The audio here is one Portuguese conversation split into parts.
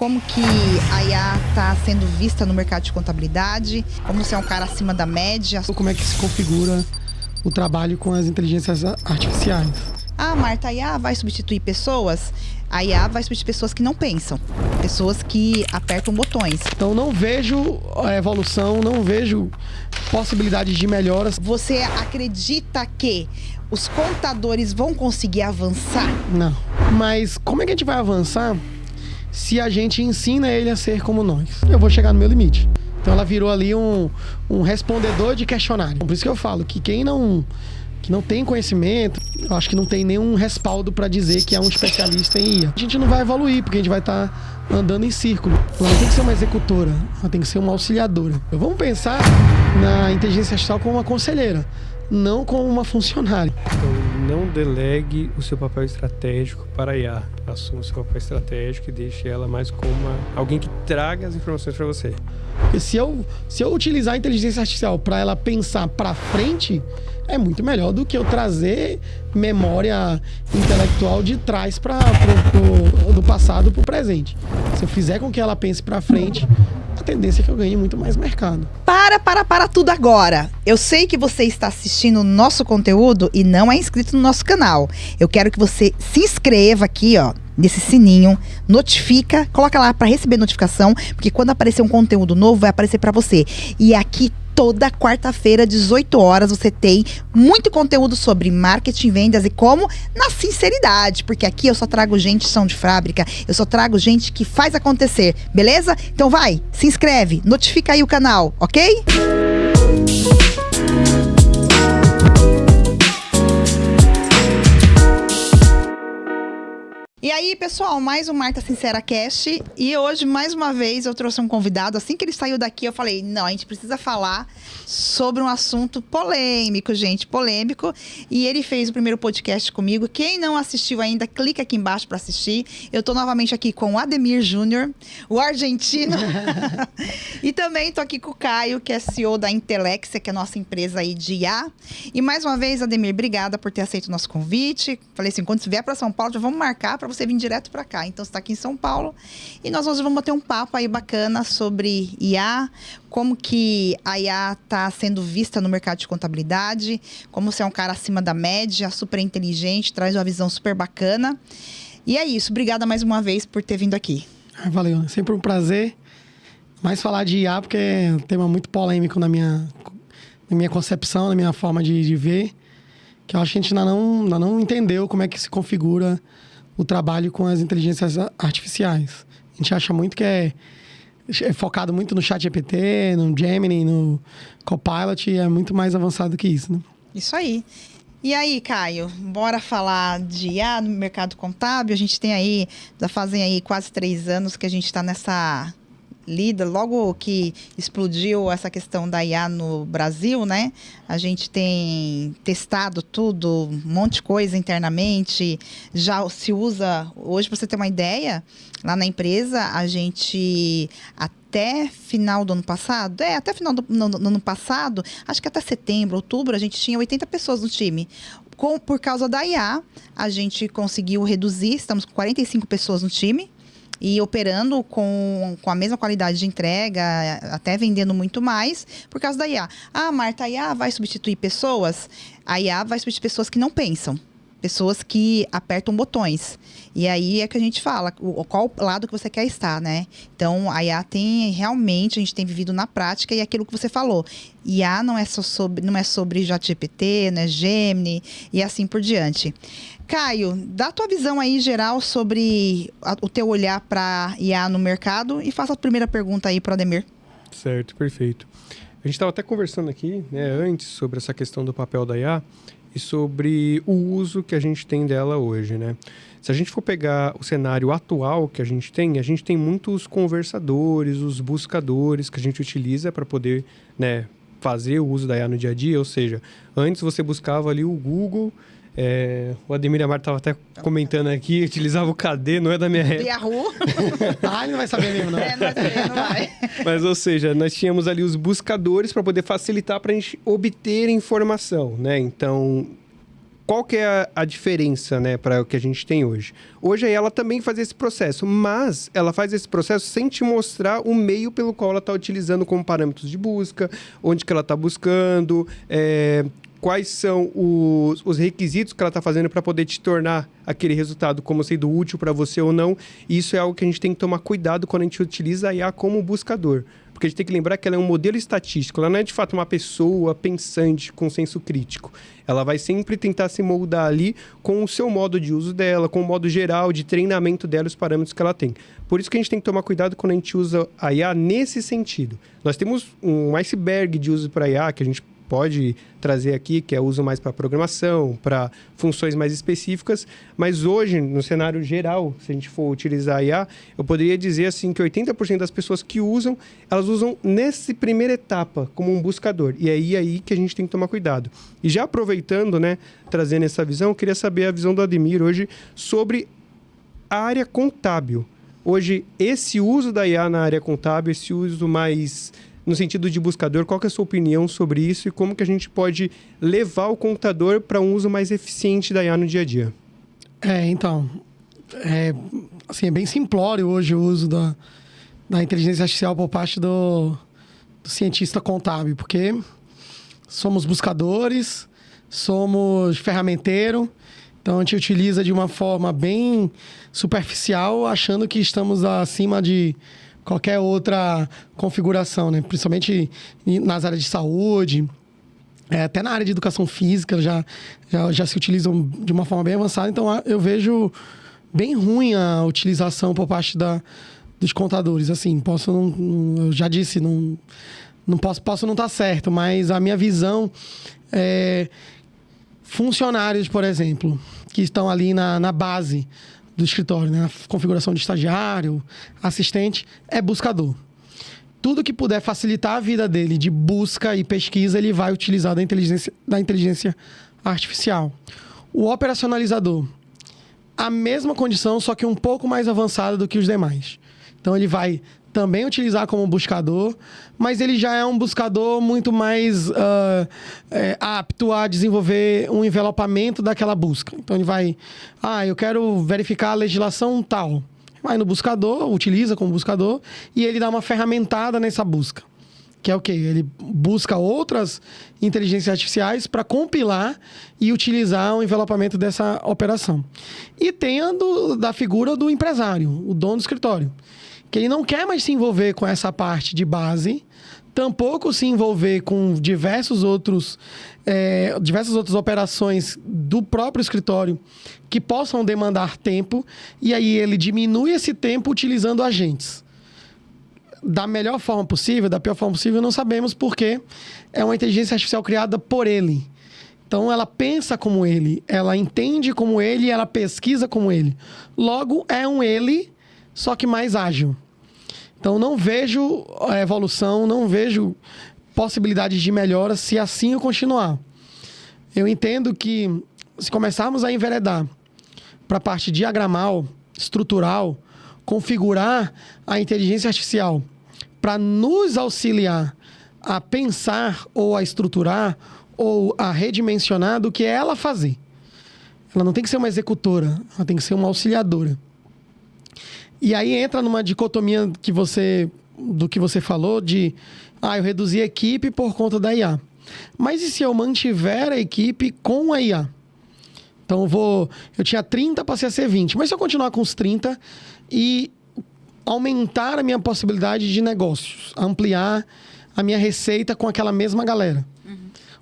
como que a IA está sendo vista no mercado de contabilidade, como você é um cara acima da média. Como é que se configura o trabalho com as inteligências artificiais? Ah, Marta, a IA vai substituir pessoas? A IA vai substituir pessoas que não pensam, pessoas que apertam botões. Então não vejo evolução, não vejo possibilidades de melhoras. Você acredita que os contadores vão conseguir avançar? Não. Mas como é que a gente vai avançar se a gente ensina ele a ser como nós? Eu vou chegar no meu limite. Então ela virou ali um respondedor de questionário. Por isso que eu falo que quem não tem conhecimento, eu acho que não tem nenhum respaldo para dizer que é um especialista em IA. A gente não vai evoluir, porque a gente vai estar andando em círculo. Ela não tem que ser uma executora, ela tem que ser uma auxiliadora. Vamos pensar na inteligência artificial como uma conselheira, não como uma funcionária. Então, não delegue o seu papel estratégico para a IA. Assuma o seu papel estratégico e deixe ela mais como alguém que traga as informações para você. Porque se eu utilizar a inteligência artificial para ela pensar para frente, é muito melhor do que eu trazer memória intelectual de trás do passado para o presente. Se eu fizer com que ela pense para frente, a tendência é que eu ganhe muito mais mercado. Para tudo agora. Eu sei que você está assistindo o nosso conteúdo e não é inscrito no nosso canal. Eu quero que você se inscreva aqui, ó, nesse sininho, notifica, coloca lá para receber notificação, porque quando aparecer um conteúdo novo, vai aparecer para você. E aqui toda quarta-feira, 18 horas, você tem muito conteúdo sobre marketing, vendas e como na sinceridade, porque aqui eu só trago gente chão de fábrica, eu só trago gente que faz acontecer, beleza? Então vai, se inscreve, notifica aí o canal, ok? E aí, pessoal, mais um Marta Sincera Cast. E hoje, mais uma vez, eu trouxe um convidado. Assim que ele saiu daqui, eu falei, não, a gente precisa falar sobre um assunto polêmico, gente, polêmico. E ele fez o primeiro podcast comigo. Quem não assistiu ainda, clica aqui embaixo para assistir. Eu tô novamente aqui com o Ademir Júnior, o argentino. E também tô aqui com o Caio, que é CEO da Intelexia, que é a nossa empresa aí de IA. E mais uma vez, Ademir, obrigada por ter aceito o nosso convite. Falei assim, quando você vier para São Paulo, já vamos marcar para você vir direto para cá. Então, você está aqui em São Paulo e nós hoje vamos bater um papo aí bacana sobre IA, como que a IA está sendo vista no mercado de contabilidade, como você é um cara acima da média, super inteligente, traz uma visão super bacana. E é isso. Obrigada mais uma vez por ter vindo aqui. Valeu. É sempre um prazer. Mais falar de IA, porque é um tema muito polêmico na minha concepção, na minha forma de ver, que eu acho que a gente ainda não entendeu como é que se configura o trabalho com as inteligências artificiais. A gente acha muito que é focado muito no ChatGPT, no Gemini, no Copilot, e é muito mais avançado que isso, né? Isso aí. E aí, Caio, bora falar de IA no mercado contábil? A gente tem aí, já fazem aí quase 3 anos que a gente está nessa lida, logo que explodiu essa questão da IA no Brasil, né? A gente tem testado tudo, um monte de coisa internamente, já se usa, hoje para você ter uma ideia, lá na empresa, a gente até final do ano passado, até final do ano passado, acho que até setembro, outubro, a gente tinha 80 pessoas no time. Por causa da IA, a gente conseguiu reduzir, estamos com 45 pessoas no time, e operando com a mesma qualidade de entrega, até vendendo muito mais, por causa da IA. Ah, Marta, a IA vai substituir pessoas? A IA vai substituir pessoas que não pensam, pessoas que apertam botões. E aí é que a gente fala, qual lado que você quer estar, né? Então, a IA tem, realmente, a gente tem vivido na prática, e aquilo que você falou. IA não é sobre ChatGPT, né, Gemini, e assim por diante. Caio, dá a tua visão aí geral sobre o teu olhar para IA no mercado e faça a primeira pergunta aí para o Ademir. Certo, perfeito. A gente estava até conversando aqui, né, antes sobre essa questão do papel da IA e sobre o uso que a gente tem dela hoje, né? Se a gente for pegar o cenário atual que a gente tem muitos conversadores, os buscadores que a gente utiliza para poder, né, fazer o uso da IA no dia a dia. Ou seja, antes você buscava ali o Google. O Ademir e a Marta estavam até comentando aqui, utilizava o KD, não é da minha época. Yahoo. Ele não vai saber mesmo, não. Não vai saber, não vai. Mas, ou seja, nós tínhamos ali os buscadores para poder facilitar para a gente obter informação, né? Então, qual que é a diferença, né, para o que a gente tem hoje? Hoje ela também faz esse processo, mas ela faz esse processo sem te mostrar o meio pelo qual ela está utilizando como parâmetros de busca, onde que ela está buscando, quais são os requisitos que ela está fazendo para poder te tornar aquele resultado como sendo útil para você ou não. E isso é algo que a gente tem que tomar cuidado quando a gente utiliza a IA como buscador. Porque a gente tem que lembrar que ela é um modelo estatístico, ela não é de fato uma pessoa pensante com senso crítico. Ela vai sempre tentar se moldar ali com o seu modo de uso dela, com o modo geral de treinamento dela, os parâmetros que ela tem. Por isso que a gente tem que tomar cuidado quando a gente usa a IA nesse sentido. Nós temos um iceberg de uso para a IA que a gente pode trazer aqui, que é uso mais para programação, para funções mais específicas, mas hoje, no cenário geral, se a gente for utilizar a IA, eu poderia dizer assim que 80% das pessoas que usam, elas usam nessa primeira etapa como um buscador, e é aí que a gente tem que tomar cuidado. E já aproveitando, né, trazendo essa visão, eu queria saber a visão do Ademir hoje sobre a área contábil. Hoje, esse uso da IA na área contábil, esse uso mais no sentido de buscador, qual que é a sua opinião sobre isso e como que a gente pode levar o contador para um uso mais eficiente da IA no dia a dia? Então, assim, é bem simplório hoje o uso da inteligência artificial por parte do cientista contábil, porque somos buscadores, somos ferramenteiro, então a gente utiliza de uma forma bem superficial, achando que estamos acima de qualquer outra configuração, né? Principalmente nas áreas de saúde, até na área de educação física já se utilizam de uma forma bem avançada. Então, eu vejo bem ruim a utilização por parte dos contadores. Assim, eu já disse, posso não estar certo, mas a minha visão é funcionários, por exemplo, que estão ali na base do escritório, né? A configuração de estagiário, assistente, é buscador. Tudo que puder facilitar a vida dele de busca e pesquisa, ele vai utilizar da inteligência artificial. O operacionalizador, a mesma condição, só que um pouco mais avançada do que os demais. Então, ele vai também utilizar como buscador, mas ele já é um buscador muito mais apto a desenvolver um envelopamento daquela busca. Então, ele vai... eu quero verificar a legislação tal. Vai no buscador, utiliza como buscador, e ele dá uma ferramentada nessa busca. Que é o quê? Ele busca outras inteligências artificiais para compilar e utilizar o envelopamento dessa operação. E tem da figura do empresário, o dono do escritório, que ele não quer mais se envolver com essa parte de base, tampouco se envolver com diversas outras operações do próprio escritório que possam demandar tempo, e aí ele diminui esse tempo utilizando agentes. Da melhor forma possível, da pior forma possível, não sabemos, porque é uma inteligência artificial criada por ele. Então, ela pensa como ele, ela entende como ele e ela pesquisa como ele. Logo, é um ele, só que mais ágil. Então, não vejo evolução, não vejo possibilidades de melhora se assim eu continuar. Eu entendo que, se começarmos a enveredar para a parte diagramal, estrutural, configurar a inteligência artificial para nos auxiliar a pensar ou a estruturar ou a redimensionar do que ela fazer. Ela não tem que ser uma executora, ela tem que ser uma auxiliadora. E aí entra numa dicotomia do que você falou de eu reduzi a equipe por conta da IA. Mas e se eu mantiver a equipe com a IA? Então eu tinha 30, passei a ser 20. Mas se eu continuar com os 30 e aumentar a minha possibilidade de negócios, ampliar a minha receita com aquela mesma galera. Uhum.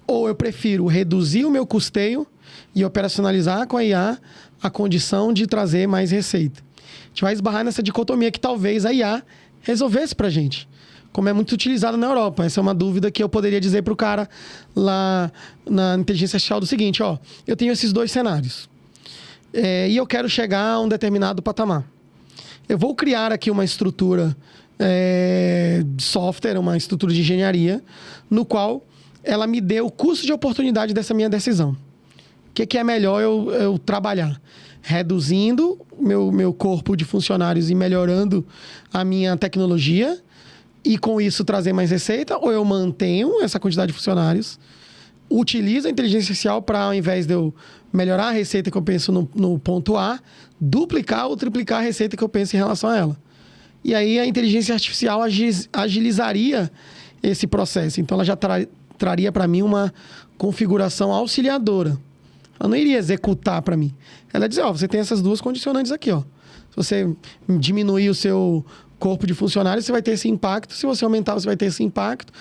Ou eu prefiro reduzir o meu custeio e operacionalizar com a IA a condição de trazer mais receita. A gente vai esbarrar nessa dicotomia que talvez a IA resolvesse pra gente. Como é muito utilizada na Europa. Essa é uma dúvida que eu poderia dizer pro cara lá na inteligência artificial do seguinte, eu tenho esses dois cenários. E eu quero chegar a um determinado patamar. Eu vou criar aqui uma estrutura de software, uma estrutura de engenharia, no qual ela me dê o custo de oportunidade dessa minha decisão. O que é melhor eu trabalhar? Reduzindo meu corpo de funcionários e melhorando a minha tecnologia e com isso trazer mais receita, ou eu mantenho essa quantidade de funcionários utilizo a inteligência artificial para, ao invés de eu melhorar a receita que eu penso no ponto A, duplicar ou triplicar a receita que eu penso em relação a ela. E aí a inteligência artificial agilizaria esse processo. Então ela já traria para mim uma configuração auxiliadora. Ela não iria executar para mim. Ela ia dizer, você tem essas duas condicionantes aqui, ó. Se você diminuir o seu corpo de funcionários, você vai ter esse impacto. Se você aumentar, você vai ter esse impacto.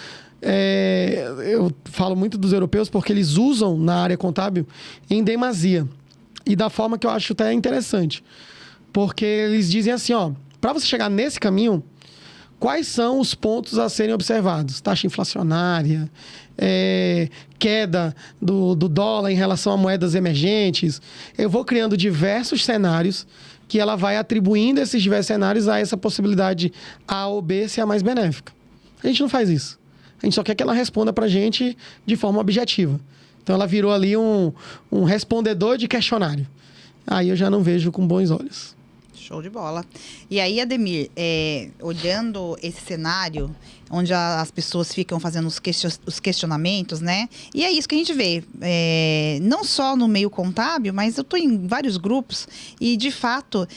Eu falo muito dos europeus porque eles usam na área contábil em demasia. E da forma que eu acho até interessante. Porque eles dizem assim, ó, para você chegar nesse caminho, quais são os pontos a serem observados? Taxa inflacionária, queda do dólar em relação a moedas emergentes. Eu vou criando diversos cenários que ela vai atribuindo esses diversos cenários a essa possibilidade A ou B ser a mais benéfica. A gente não faz isso. A gente só quer que ela responda para a gente de forma objetiva. Então, ela virou ali um respondedor de questionário. Aí eu já não vejo com bons olhos. Show de bola. E aí, Ademir, olhando esse cenário, onde as pessoas ficam fazendo os questionamentos, né? E é isso que a gente vê. Não só no meio contábil, mas eu estou em vários grupos e, de fato,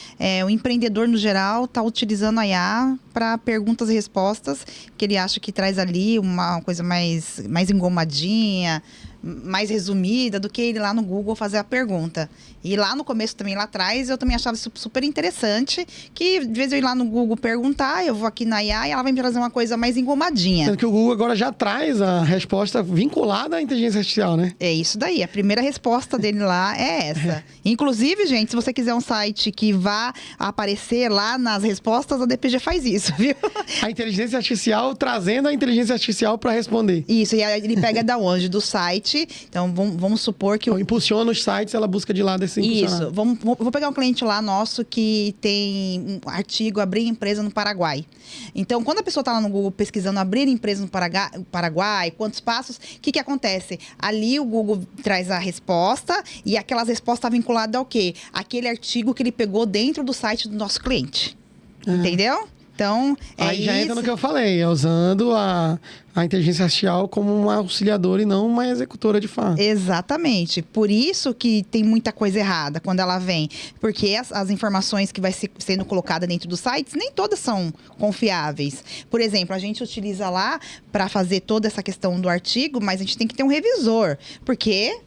o empreendedor, no geral, está utilizando a IA para perguntas e respostas, que ele acha que traz ali uma coisa mais engomadinha, mais resumida do que ele lá no Google fazer a pergunta. E lá no começo também, lá atrás, eu também achava isso super interessante, que de vez eu ir lá no Google perguntar, eu vou aqui na IA e ela vai me trazer uma coisa mais engomadinha. Sendo que o Google agora já traz a resposta vinculada à inteligência artificial, né? É isso daí, a primeira resposta dele lá é essa. Inclusive, gente, se você quiser um site que vá aparecer lá nas respostas, a DPG faz isso, viu? A inteligência artificial trazendo a inteligência artificial para responder. Isso, e aí ele pega da onde? Do site. Então, vamos supor que... Então, impulsiona os sites, ela busca de lá desse Isso. Vou pegar um cliente lá nosso que tem um artigo abrir empresa no Paraguai. Então, quando a pessoa está lá no Google pesquisando abrir empresa no Paraguai, quantos passos, o que acontece? Ali o Google traz a resposta e aquelas respostas vinculadas ao quê? Aquele artigo que ele pegou dentro do site do nosso cliente. Entendeu? Então, aí já entra no que eu falei, usando a inteligência artificial como uma auxiliadora e não uma executora de fato. Exatamente. Por isso que tem muita coisa errada quando ela vem. Porque as informações que vai sendo colocada dentro dos sites, nem todas são confiáveis. Por exemplo, a gente utiliza lá para fazer toda essa questão do artigo, mas a gente tem que ter um revisor. Porque...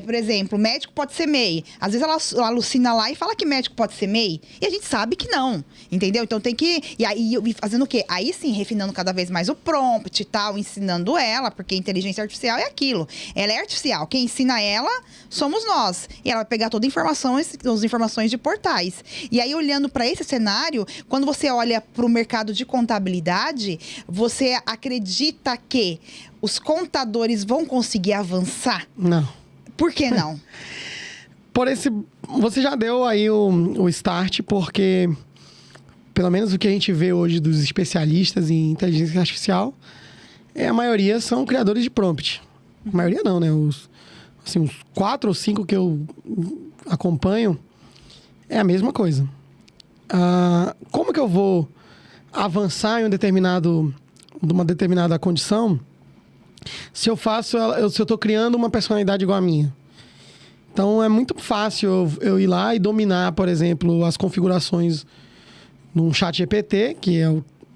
por exemplo, médico pode ser MEI. Às vezes ela alucina lá e fala que médico pode ser MEI. E a gente sabe que não, entendeu? Então tem que... E aí, fazendo o quê? Aí sim, refinando cada vez mais o prompt e tal, ensinando ela, porque a inteligência artificial é aquilo. Ela é artificial. Quem ensina ela somos nós. E ela vai pegar todas as informações de portais. E aí, olhando para esse cenário, quando você olha para o mercado de contabilidade, você acredita que os contadores vão conseguir avançar? Não. Por que não? Você já deu aí o start, porque pelo menos o que a gente vê hoje dos especialistas em inteligência artificial, a maioria são criadores de prompt. A maioria não, né? Uns 4 ou 5 que eu acompanho, é a mesma coisa. Como que eu vou avançar em uma determinada condição se eu estou criando uma personalidade igual a minha? Então, é muito fácil eu ir lá e dominar, por exemplo, as configurações num chat GPT, que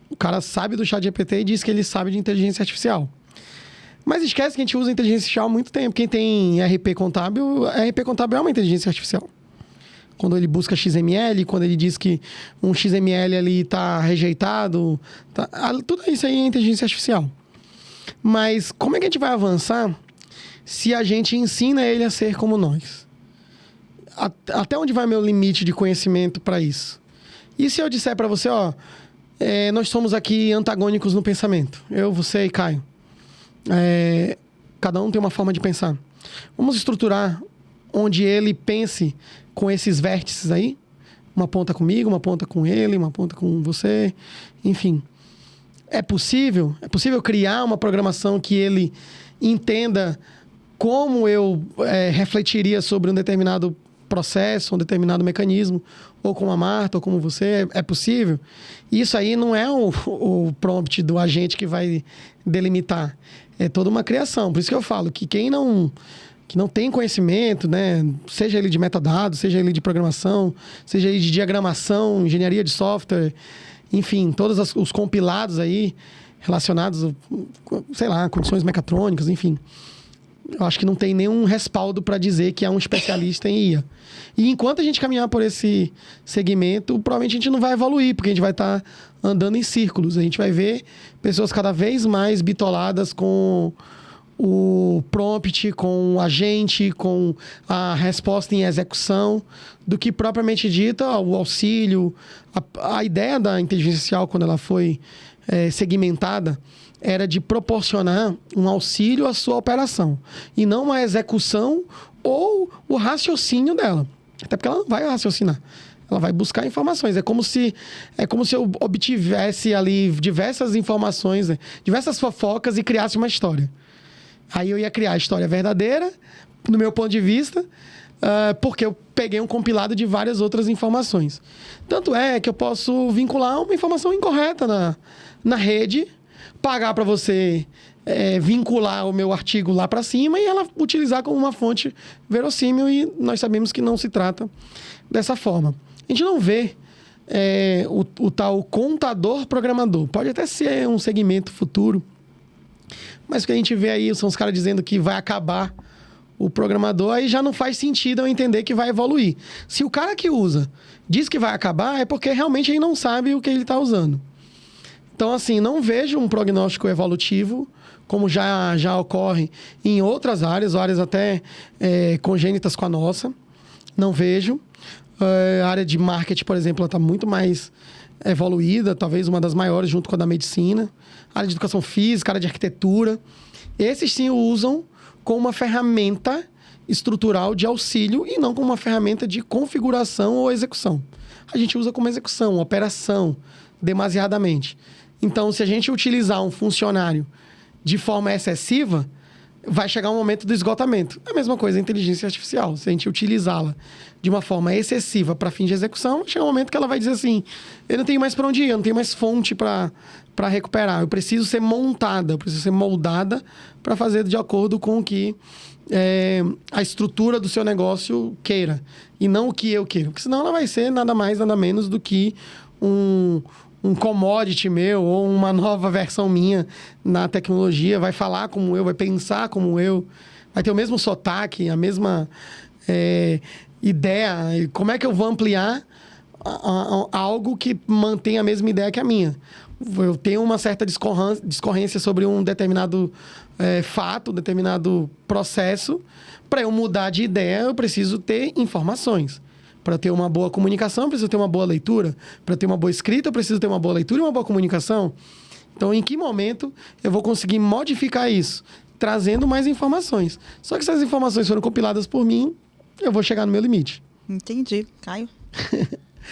o cara sabe do chat GPT e diz que ele sabe de inteligência artificial. Mas esquece que a gente usa inteligência artificial há muito tempo. Quem tem RP Contábil é uma inteligência artificial. Quando ele busca XML, quando ele diz que um XML ali está rejeitado, tudo isso aí é inteligência artificial. Mas como é que a gente vai avançar se a gente ensina ele a ser como nós? Até onde vai meu limite de conhecimento para isso? E se eu disser para você, nós somos aqui antagônicos no pensamento. Eu, você e Caio. Cada um tem uma forma de pensar. Vamos estruturar onde ele pense com esses vértices aí? Uma ponta comigo, uma ponta com ele, uma ponta com você, enfim. É possível criar uma programação que ele entenda como eu refletiria sobre um determinado processo, um determinado mecanismo, ou como a Marta, ou como você, é possível. Isso aí não é o prompt do agente que vai delimitar. É toda uma criação. Por isso que eu falo que quem não tem conhecimento, né, seja ele de metadados, seja ele de programação, seja ele de diagramação, engenharia de software, enfim, todos os compilados aí relacionados, sei lá, condições mecatrônicas, enfim. Eu acho que não tem nenhum respaldo para dizer que é um especialista em IA. E enquanto a gente caminhar por esse segmento, provavelmente a gente não vai evoluir, porque a gente vai estar andando em círculos. A gente vai ver pessoas cada vez mais bitoladas com o prompt, com o agente, com a resposta em execução, do que propriamente dita o auxílio. A ideia da inteligência artificial, quando ela foi segmentada, era de proporcionar um auxílio à sua operação, e não uma execução ou o raciocínio dela. Até porque ela não vai raciocinar. Ela vai buscar informações. É como se eu obtivesse ali diversas informações, né? Diversas fofocas, e criasse uma história. Aí eu ia criar a história verdadeira, no meu ponto de vista, porque eu peguei um compilado de várias outras informações. Tanto é que eu posso vincular uma informação incorreta na rede, pagar para você vincular o meu artigo lá para cima e ela utilizar como uma fonte verossímil, e nós sabemos que não se trata dessa forma. A gente não vê o tal contador programador. Pode até ser um segmento futuro, mas o que a gente vê aí são os caras dizendo que vai acabar o programador, aí já não faz sentido eu entender que vai evoluir. Se o cara que usa diz que vai acabar, é porque realmente ele não sabe o que ele está usando. Então, assim, não vejo um prognóstico evolutivo, como já ocorre em outras áreas até congênitas com a nossa. Não vejo. A área de marketing, por exemplo, está muito mais evoluída, talvez uma das maiores, junto com a da medicina. A área de educação física, a área de arquitetura. Esses sim o usam como uma ferramenta estrutural de auxílio e não como uma ferramenta de configuração ou execução. A gente usa como execução, operação, demasiadamente. Então, se a gente utilizar um funcionário de forma excessiva, vai chegar um momento do esgotamento. É a mesma coisa a inteligência artificial. Se a gente utilizá-la de uma forma excessiva para fim de execução, chega um momento que ela vai dizer assim: eu não tenho mais para onde ir, eu não tenho mais fonte para recuperar. Eu preciso ser montada, eu preciso ser moldada para fazer de acordo com o que a estrutura do seu negócio queira. E não o que eu queira. Porque senão ela vai ser nada mais, nada menos do que um commodity meu ou uma nova versão minha na tecnologia. Vai falar como eu, vai pensar como eu, vai ter o mesmo sotaque, a mesma ideia. E como é que eu vou ampliar algo que mantém a mesma ideia que a minha? Eu tenho uma certa discorrência sobre um determinado fato, um determinado processo. Para eu mudar de ideia, eu preciso ter informações. Para ter uma boa comunicação, eu preciso ter uma boa leitura. Para ter uma boa escrita, eu preciso ter uma boa leitura e uma boa comunicação. Então, em que momento eu vou conseguir modificar isso? Trazendo mais informações. Só que se as informações foram compiladas por mim, eu vou chegar no meu limite. Entendi. Caio?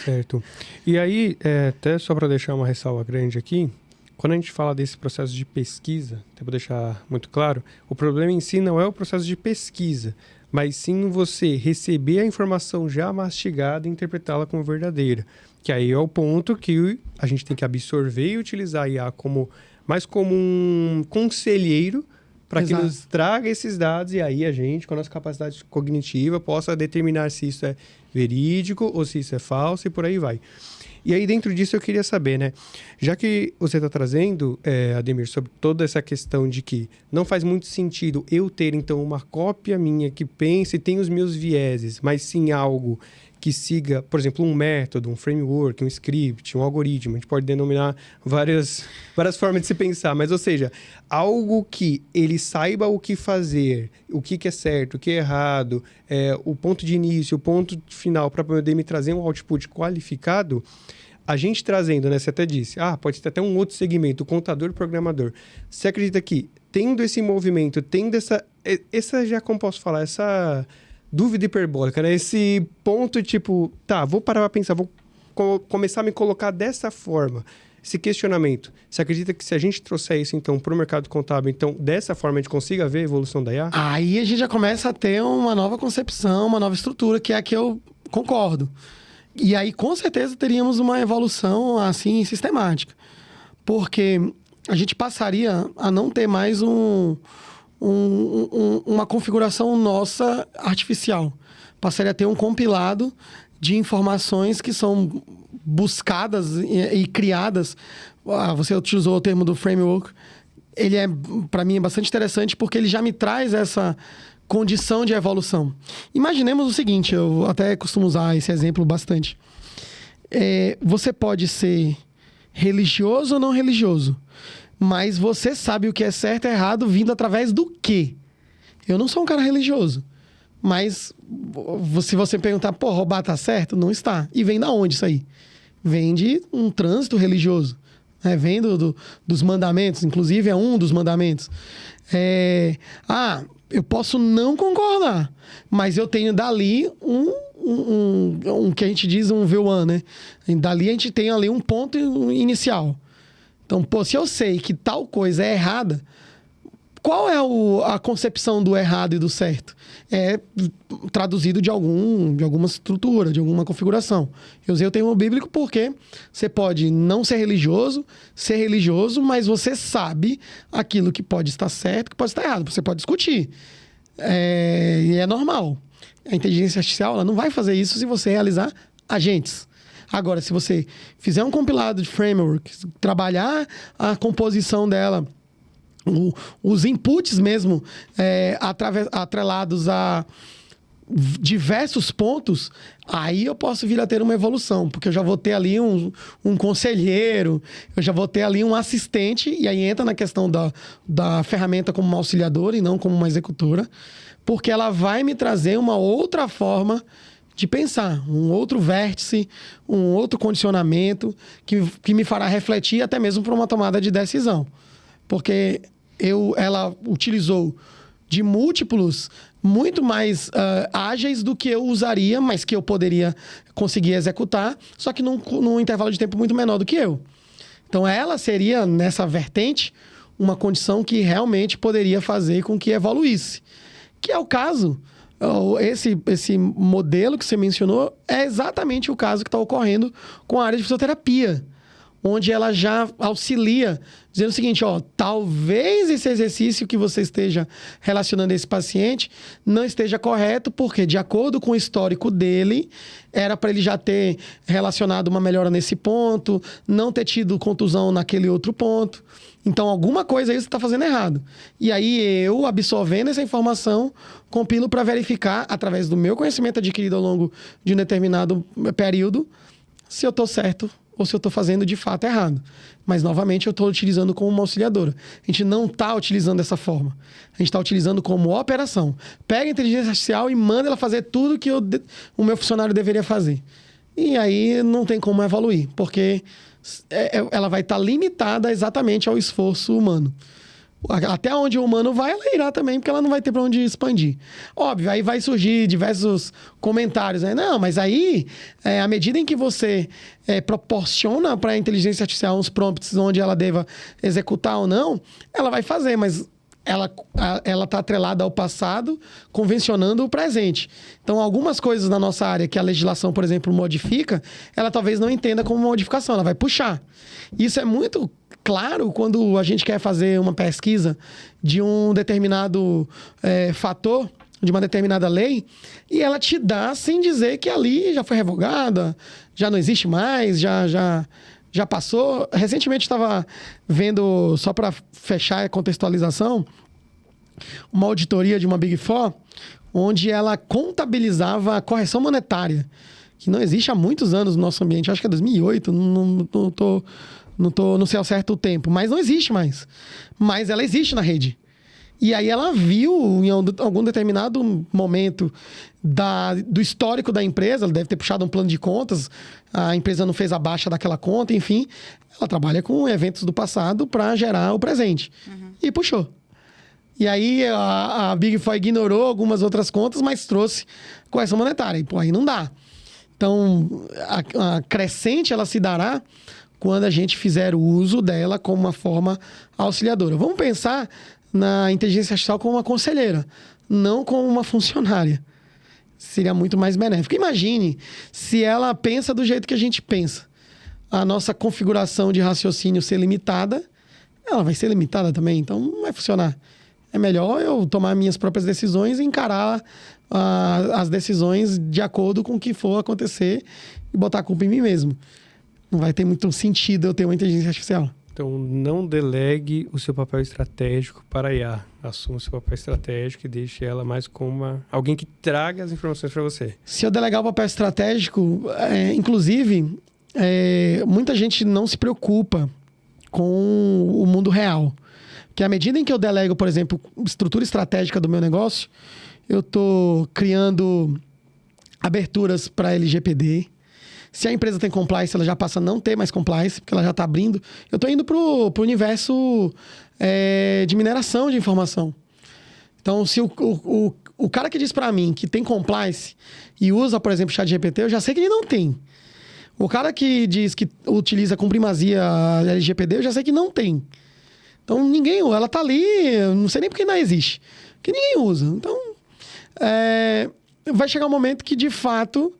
Certo. E aí, até só para deixar uma ressalva grande aqui, quando a gente fala desse processo de pesquisa, até para deixar muito claro, o problema em si não é o processo de pesquisa, mas sim você receber a informação já mastigada e interpretá-la como verdadeira. Que aí é o ponto que a gente tem que absorver e utilizar a IA mais como um conselheiro para que nos traga esses dados, e aí a gente, com a nossa capacidade cognitiva, possa determinar se isso é verídico ou se isso é falso e por aí vai. E aí, dentro disso, eu queria saber, né? Já que você está trazendo, Ademir, sobre toda essa questão de que não faz muito sentido eu ter, então, uma cópia minha que pense e tem os meus vieses, mas sim algo que siga, por exemplo, um método, um framework, um script, um algoritmo. A gente pode denominar várias formas de se pensar, mas, ou seja, algo que ele saiba o que fazer, o que é certo, o que é errado, o ponto de início, o ponto final, para poder me trazer um output qualificado. A gente trazendo, né? Você até disse, pode ter até um outro segmento, o contador-programador. Você acredita que, tendo esse movimento, tendo essa já como posso falar, essa dúvida hiperbólica, né? Esse ponto tipo, vou parar para pensar, vou começar a me colocar dessa forma. esse questionamento, você acredita que se a gente trouxer isso, então, para o mercado contábil, então, dessa forma a gente consiga ver a evolução da IA? Aí a gente já começa a ter uma nova concepção, uma nova estrutura, que é a que eu concordo. E aí, com certeza, teríamos uma evolução, assim, sistemática. Porque a gente passaria a não ter mais uma configuração nossa artificial. Passaria a ter um compilado de informações que são buscadas e criadas. Você utilizou o termo do framework. Ele para mim, é bastante interessante porque ele já me traz essa condição de evolução. Imaginemos o seguinte, eu até costumo usar esse exemplo bastante. Você pode ser religioso ou não religioso, mas você sabe o que é certo e errado vindo através do quê? Eu não sou um cara religioso, mas se você perguntar, roubar tá certo? Não está. E vem da onde isso aí? Vem de um trânsito religioso. Vem dos mandamentos, inclusive é um dos mandamentos. Eu posso não concordar, mas eu tenho dali um que a gente diz um V1, né? Dali a gente tem ali um ponto inicial. Então, se eu sei que tal coisa é errada, qual é a concepção do errado e do certo? É traduzido de alguma estrutura, de alguma configuração. Eu usei o termo bíblico porque você pode não ser religioso, mas você sabe aquilo que pode estar certo, que pode estar errado. Você pode discutir. E é normal. A inteligência artificial ela não vai fazer isso se você realizar agentes. Agora, se você fizer um compilado de frameworks, trabalhar a composição dela, os inputs mesmo atrelados a diversos pontos, aí eu posso vir a ter uma evolução, porque eu já vou ter ali um conselheiro, eu já vou ter ali um assistente, e aí entra na questão da ferramenta como uma auxiliadora e não como uma executora, porque ela vai me trazer uma outra forma de pensar, um outro vértice, um outro condicionamento que me fará refletir até mesmo para uma tomada de decisão. Porque ela utilizou de múltiplos muito mais ágeis do que eu usaria, mas que eu poderia conseguir executar, só que num intervalo de tempo muito menor do que eu. Então, ela seria, nessa vertente, uma condição que realmente poderia fazer com que evoluísse. Que é o caso... Esse modelo que você mencionou é exatamente o caso que está ocorrendo com a área de fisioterapia, onde ela já auxilia, dizendo o seguinte, talvez esse exercício que você esteja relacionando a esse paciente não esteja correto, porque de acordo com o histórico dele, era para ele já ter relacionado uma melhora nesse ponto, não ter tido contusão naquele outro ponto. Então, alguma coisa aí você está fazendo errado. E aí, eu, absorvendo essa informação, compilo para verificar, através do meu conhecimento adquirido ao longo de um determinado período, se eu estou certo ou se eu estou fazendo de fato errado. Mas, novamente, eu estou utilizando como uma auxiliadora. A gente não está utilizando dessa forma. A gente está utilizando como operação. Pega a inteligência artificial e manda ela fazer tudo que o meu funcionário deveria fazer. E aí, não tem como evoluir, porque... ela vai estar limitada exatamente ao esforço humano. Até onde o humano vai, ela irá também, porque ela não vai ter para onde expandir. Óbvio, aí vai surgir diversos comentários, né? Não, mas aí, à medida em que você proporciona para a inteligência artificial uns prompts onde ela deva executar ou não, ela vai fazer, mas ela está atrelada ao passado, convencionando o presente. Então, algumas coisas na nossa área que a legislação, por exemplo, modifica, ela talvez não entenda como modificação, ela vai puxar. Isso é muito claro quando a gente quer fazer uma pesquisa de um determinado fator, de uma determinada lei, e ela te dá sem dizer que ali já foi revogada, já não existe mais, já passou. Recentemente estava vendo, só para fechar a contextualização, uma auditoria de uma Big Four, onde ela contabilizava a correção monetária, que não existe há muitos anos no nosso ambiente. Acho que é 2008, não sei ao certo o tempo, mas não existe mais. Mas ela existe na rede. E aí ela viu, em algum determinado momento do histórico da empresa, ela deve ter puxado um plano de contas, a empresa não fez a baixa daquela conta, enfim. Ela trabalha com eventos do passado para gerar o presente. E puxou. E aí a Big Four ignorou algumas outras contas, mas trouxe correção monetária. E aí não dá. Então, a crescente ela se dará quando a gente fizer o uso dela como uma forma auxiliadora. Vamos pensar na inteligência artificial como uma conselheira, não como uma funcionária. Seria muito mais benéfico. Imagine se ela pensa do jeito que a gente pensa. A nossa configuração de raciocínio ser limitada, ela vai ser limitada também, então não vai funcionar. É melhor eu tomar minhas próprias decisões e encarar as decisões de acordo com o que for acontecer e botar a culpa em mim mesmo. Não vai ter muito sentido eu ter uma inteligência artificial. Então, não delegue o seu papel estratégico para a IA. Assuma o seu papel estratégico e deixe ela mais como alguém que traga as informações para você. Se eu delegar o papel estratégico, inclusive, muita gente não se preocupa com o mundo real. Que à medida em que eu delego, por exemplo, estrutura estratégica do meu negócio, eu estou criando aberturas para LGPD. Se a empresa tem compliance, ela já passa a não ter mais compliance, porque ela já está abrindo. Eu estou indo para o universo de mineração de informação. Então, se o cara que diz para mim que tem compliance e usa, por exemplo, ChatGPT, eu já sei que ele não tem. O cara que diz que utiliza com primazia a LGPD, eu já sei que não tem. Então, ela tá ali, não sei nem porque ainda existe. Porque ninguém usa. Então, vai chegar um momento que, de fato,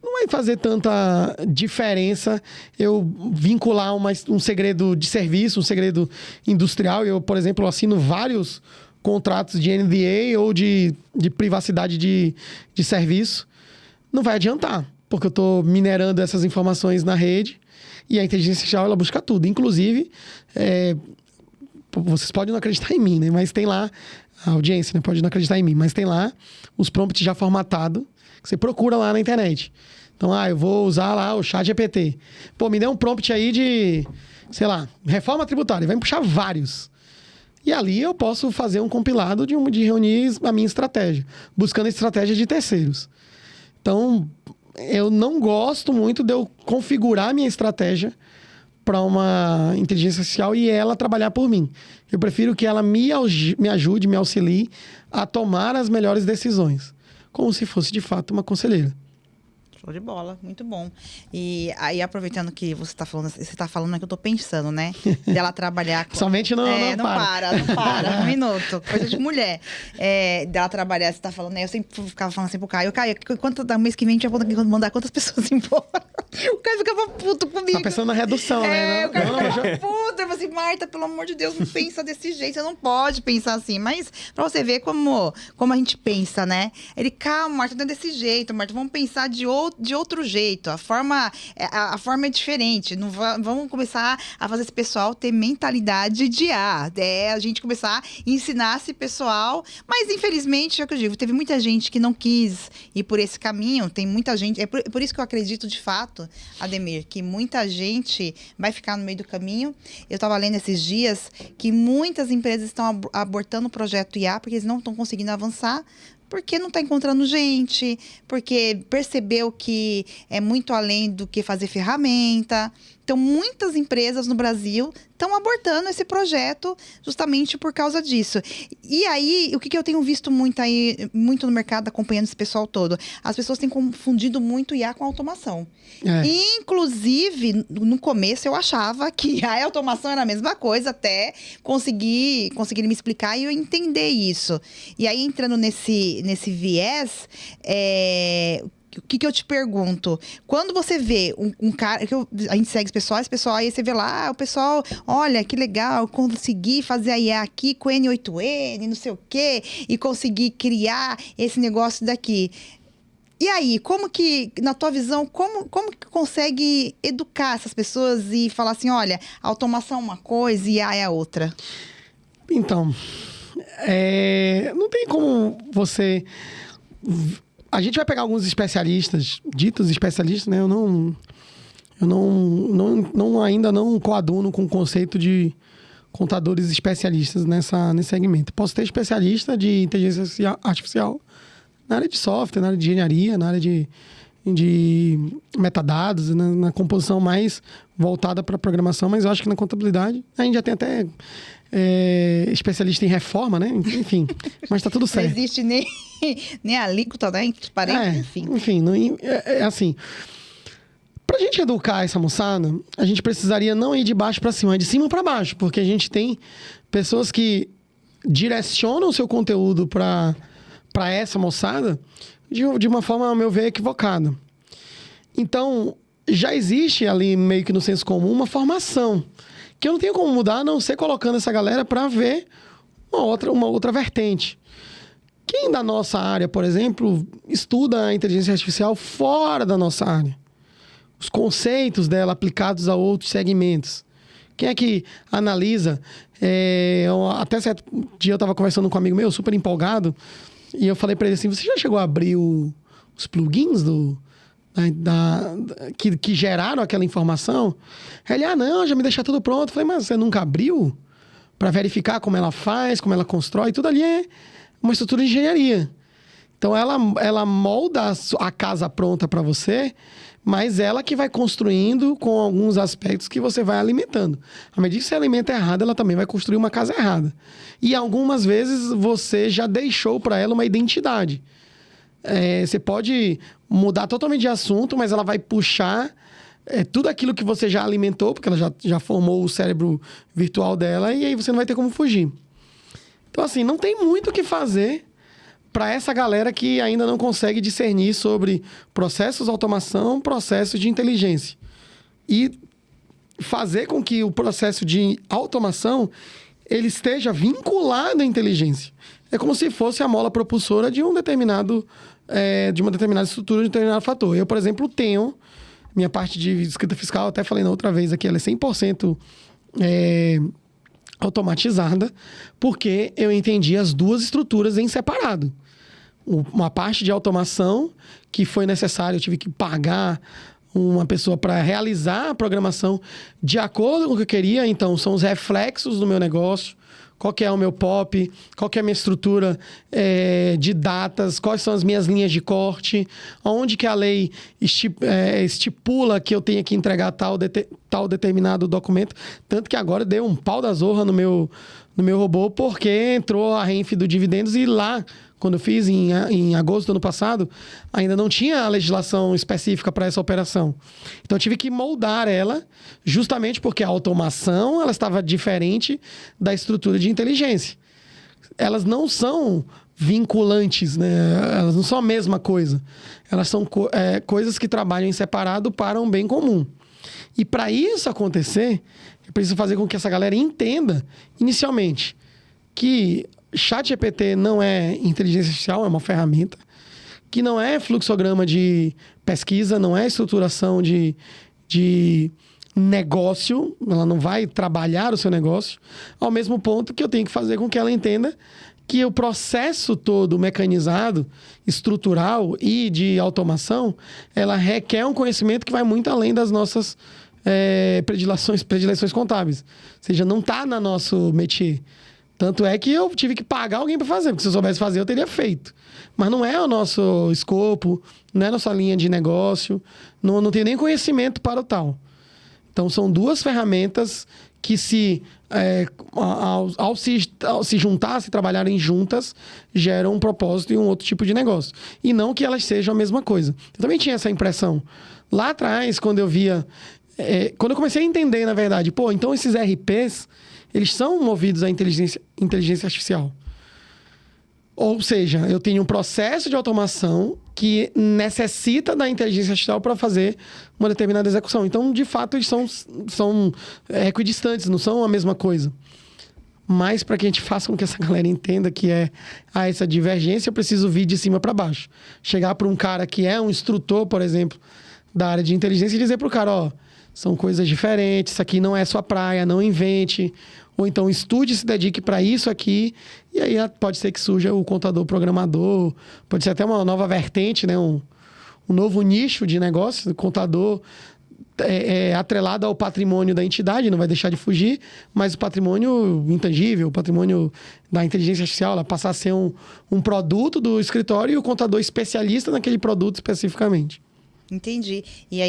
não vai fazer tanta diferença eu vincular um segredo de serviço, um segredo industrial. Eu, por exemplo, assino vários contratos de NDA ou de privacidade de serviço. Não vai adiantar, porque eu estou minerando essas informações na rede e a inteligência artificial, ela busca tudo. Inclusive, vocês podem não acreditar em mim, né? Mas tem lá, a audiência, né? Pode não acreditar em mim, mas tem lá os prompts já formatados que você procura lá na internet. Então, eu vou usar lá o ChatGPT. Pô, me dê um prompt aí de, sei lá, reforma tributária. Vai me puxar vários. E ali eu posso fazer um compilado de reunir a minha estratégia, buscando a estratégia de terceiros. Então, eu não gosto muito de eu configurar a minha estratégia para uma inteligência artificial e ela trabalhar por mim. Eu prefiro que ela me ajude, me auxilie a tomar as melhores decisões, como se fosse, de fato, uma conselheira. Show de bola, muito bom. E aí, aproveitando que você está falando, é que eu estou pensando, né? Dela trabalhar... Somente não para. Um minuto. Coisa de mulher. Dela trabalhar, você está falando, né? Eu sempre ficava falando assim pro Caio, no mês que vem a gente vai mandar quantas pessoas embora? O Caio ficava puto comigo. Tá pensando na redução, né? O Caio ficava puto. Eu falei assim, Marta, pelo amor de Deus, não pensa desse jeito. Você não pode pensar assim. Mas pra você ver como a gente pensa, né? Ele, calma, Marta, não é desse jeito, Marta. Vamos pensar de outro jeito. A forma é diferente. Não vamos começar a fazer esse pessoal ter mentalidade de A. A gente começar a ensinar esse pessoal. Mas, infelizmente, é o que eu digo, teve muita gente que não quis ir por esse caminho. Tem muita gente... É por isso que eu acredito, de fato, Ademir, que muita gente vai ficar no meio do caminho. Eu estava lendo esses dias que muitas empresas estão abortando o projeto IA porque eles não estão conseguindo avançar, porque não está encontrando gente, porque percebeu que é muito além do que fazer ferramenta. Então, muitas empresas no Brasil estão abortando esse projeto justamente por causa disso. E aí, o que eu tenho visto muito no mercado, acompanhando esse pessoal todo? As pessoas têm confundido muito IA com automação. Inclusive, no começo eu achava que IA e automação era a mesma coisa, até conseguir me explicar e eu entender isso. E aí, entrando nesse viés, o que eu te pergunto? Quando você vê um cara... a gente segue esse pessoal aí você vê lá, o pessoal... Olha, que legal, eu consegui fazer a IA aqui com N8N, não sei o quê, e consegui criar esse negócio daqui. E aí, como que, na tua visão, como que consegue educar essas pessoas e falar assim, olha, automação é uma coisa e IA é a outra? Então, não tem como você... A gente vai pegar alguns especialistas, ditos especialistas, né? Eu ainda não coaduno com o conceito de contadores especialistas nesse segmento. Posso ter especialista de inteligência artificial na área de software, na área de engenharia, na área de metadados, na composição mais voltada para programação, mas eu acho que na contabilidade a gente já tem até especialista em reforma, né? Enfim, mas tá tudo certo. Não existe nem alíquota, né? Entre parênteses, enfim. Enfim, assim... Pra gente educar essa moçada, a gente precisaria não ir de baixo para cima, mas de cima para baixo, porque a gente tem pessoas que direcionam o seu conteúdo para essa moçada de uma forma, ao meu ver, equivocada. Então, já existe ali, meio que no senso comum, uma formação que eu não tenho como mudar, a não ser colocando essa galera para ver uma outra vertente. Quem da nossa área, por exemplo, estuda a inteligência artificial fora da nossa área? Os conceitos dela aplicados a outros segmentos. Quem é que analisa? Até certo dia eu estava conversando com um amigo meu, super empolgado, e eu falei para ele assim, você já chegou a abrir os plugins que geraram aquela informação? Ele, não, já me deixa tudo pronto. Eu falei, mas você nunca abriu para verificar como ela faz, como ela constrói? Tudo ali é uma estrutura de engenharia. Então, ela molda a casa pronta para você, mas ela que vai construindo com alguns aspectos que você vai alimentando. À medida que você alimenta errado, ela também vai construir uma casa errada. E algumas vezes você já deixou para ela uma identidade. Você pode mudar totalmente de assunto, mas ela vai puxar tudo aquilo que você já alimentou, porque ela já formou o cérebro virtual dela, e aí você não vai ter como fugir. Então, assim, não tem muito o que fazer para essa galera que ainda não consegue discernir sobre processos de automação, processos de inteligência. E fazer com que o processo de automação ele esteja vinculado à inteligência. É como se fosse a mola propulsora de uma determinada estrutura, de um determinado fator. Eu, por exemplo, tenho minha parte de escrita fiscal, até falei na outra vez aqui, ela é 100% automatizada, porque eu entendi as duas estruturas em separado. Uma parte de automação que foi necessário, eu tive que pagar uma pessoa para realizar a programação de acordo com o que eu queria. Então, são os reflexos do meu negócio, qual que é o meu POP, qual que é a minha estrutura de datas, quais são as minhas linhas de corte, onde que a lei estipula que eu tenho que entregar tal determinado documento. Tanto que agora deu um pau da zorra no meu robô, porque entrou a RENF do dividendos e lá, quando eu fiz em agosto do ano passado, ainda não tinha a legislação específica para essa operação. Então, eu tive que moldar ela, justamente porque a automação ela estava diferente da estrutura de inteligência. Elas não são vinculantes, né? Elas não são a mesma coisa. Elas são coisas que trabalham em separado para um bem comum. E para isso acontecer, eu preciso fazer com que essa galera entenda, inicialmente, que ChatGPT não é inteligência artificial, é uma ferramenta, que não é fluxograma de pesquisa, não é estruturação de negócio, ela não vai trabalhar o seu negócio, ao mesmo ponto que eu tenho que fazer com que ela entenda que o processo todo mecanizado, estrutural e de automação, ela requer um conhecimento que vai muito além das nossas predileções contábeis. Ou seja, não está no nosso métier. Tanto é que eu tive que pagar alguém para fazer, porque se eu soubesse fazer, eu teria feito. Mas não é o nosso escopo, não é a nossa linha de negócio, não tenho nem conhecimento para o tal. Então, são duas ferramentas que ao se juntar, se trabalharem juntas, geram um propósito e um outro tipo de negócio. E não que elas sejam a mesma coisa. Eu também tinha essa impressão. Lá atrás, quando eu via... quando eu comecei a entender, na verdade, então esses RPs... eles são movidos à inteligência artificial. Ou seja, eu tenho um processo de automação que necessita da inteligência artificial para fazer uma determinada execução. Então, de fato, eles são equidistantes, não são a mesma coisa. Mas, para que a gente faça com que essa galera entenda que há essa divergência, eu preciso vir de cima para baixo. Chegar para um cara que é um instrutor, por exemplo, da área de inteligência e dizer para o cara, são coisas diferentes, isso aqui não é sua praia, não invente. Ou então estude e se dedique para isso aqui. E aí pode ser que surja o contador programador, pode ser até uma nova vertente, né? Um novo nicho de negócio. O contador atrelado ao patrimônio da entidade, não vai deixar de fugir, mas o patrimônio intangível, o patrimônio da inteligência artificial, ela passar a ser um produto do escritório e o contador especialista naquele produto especificamente. Entendi. E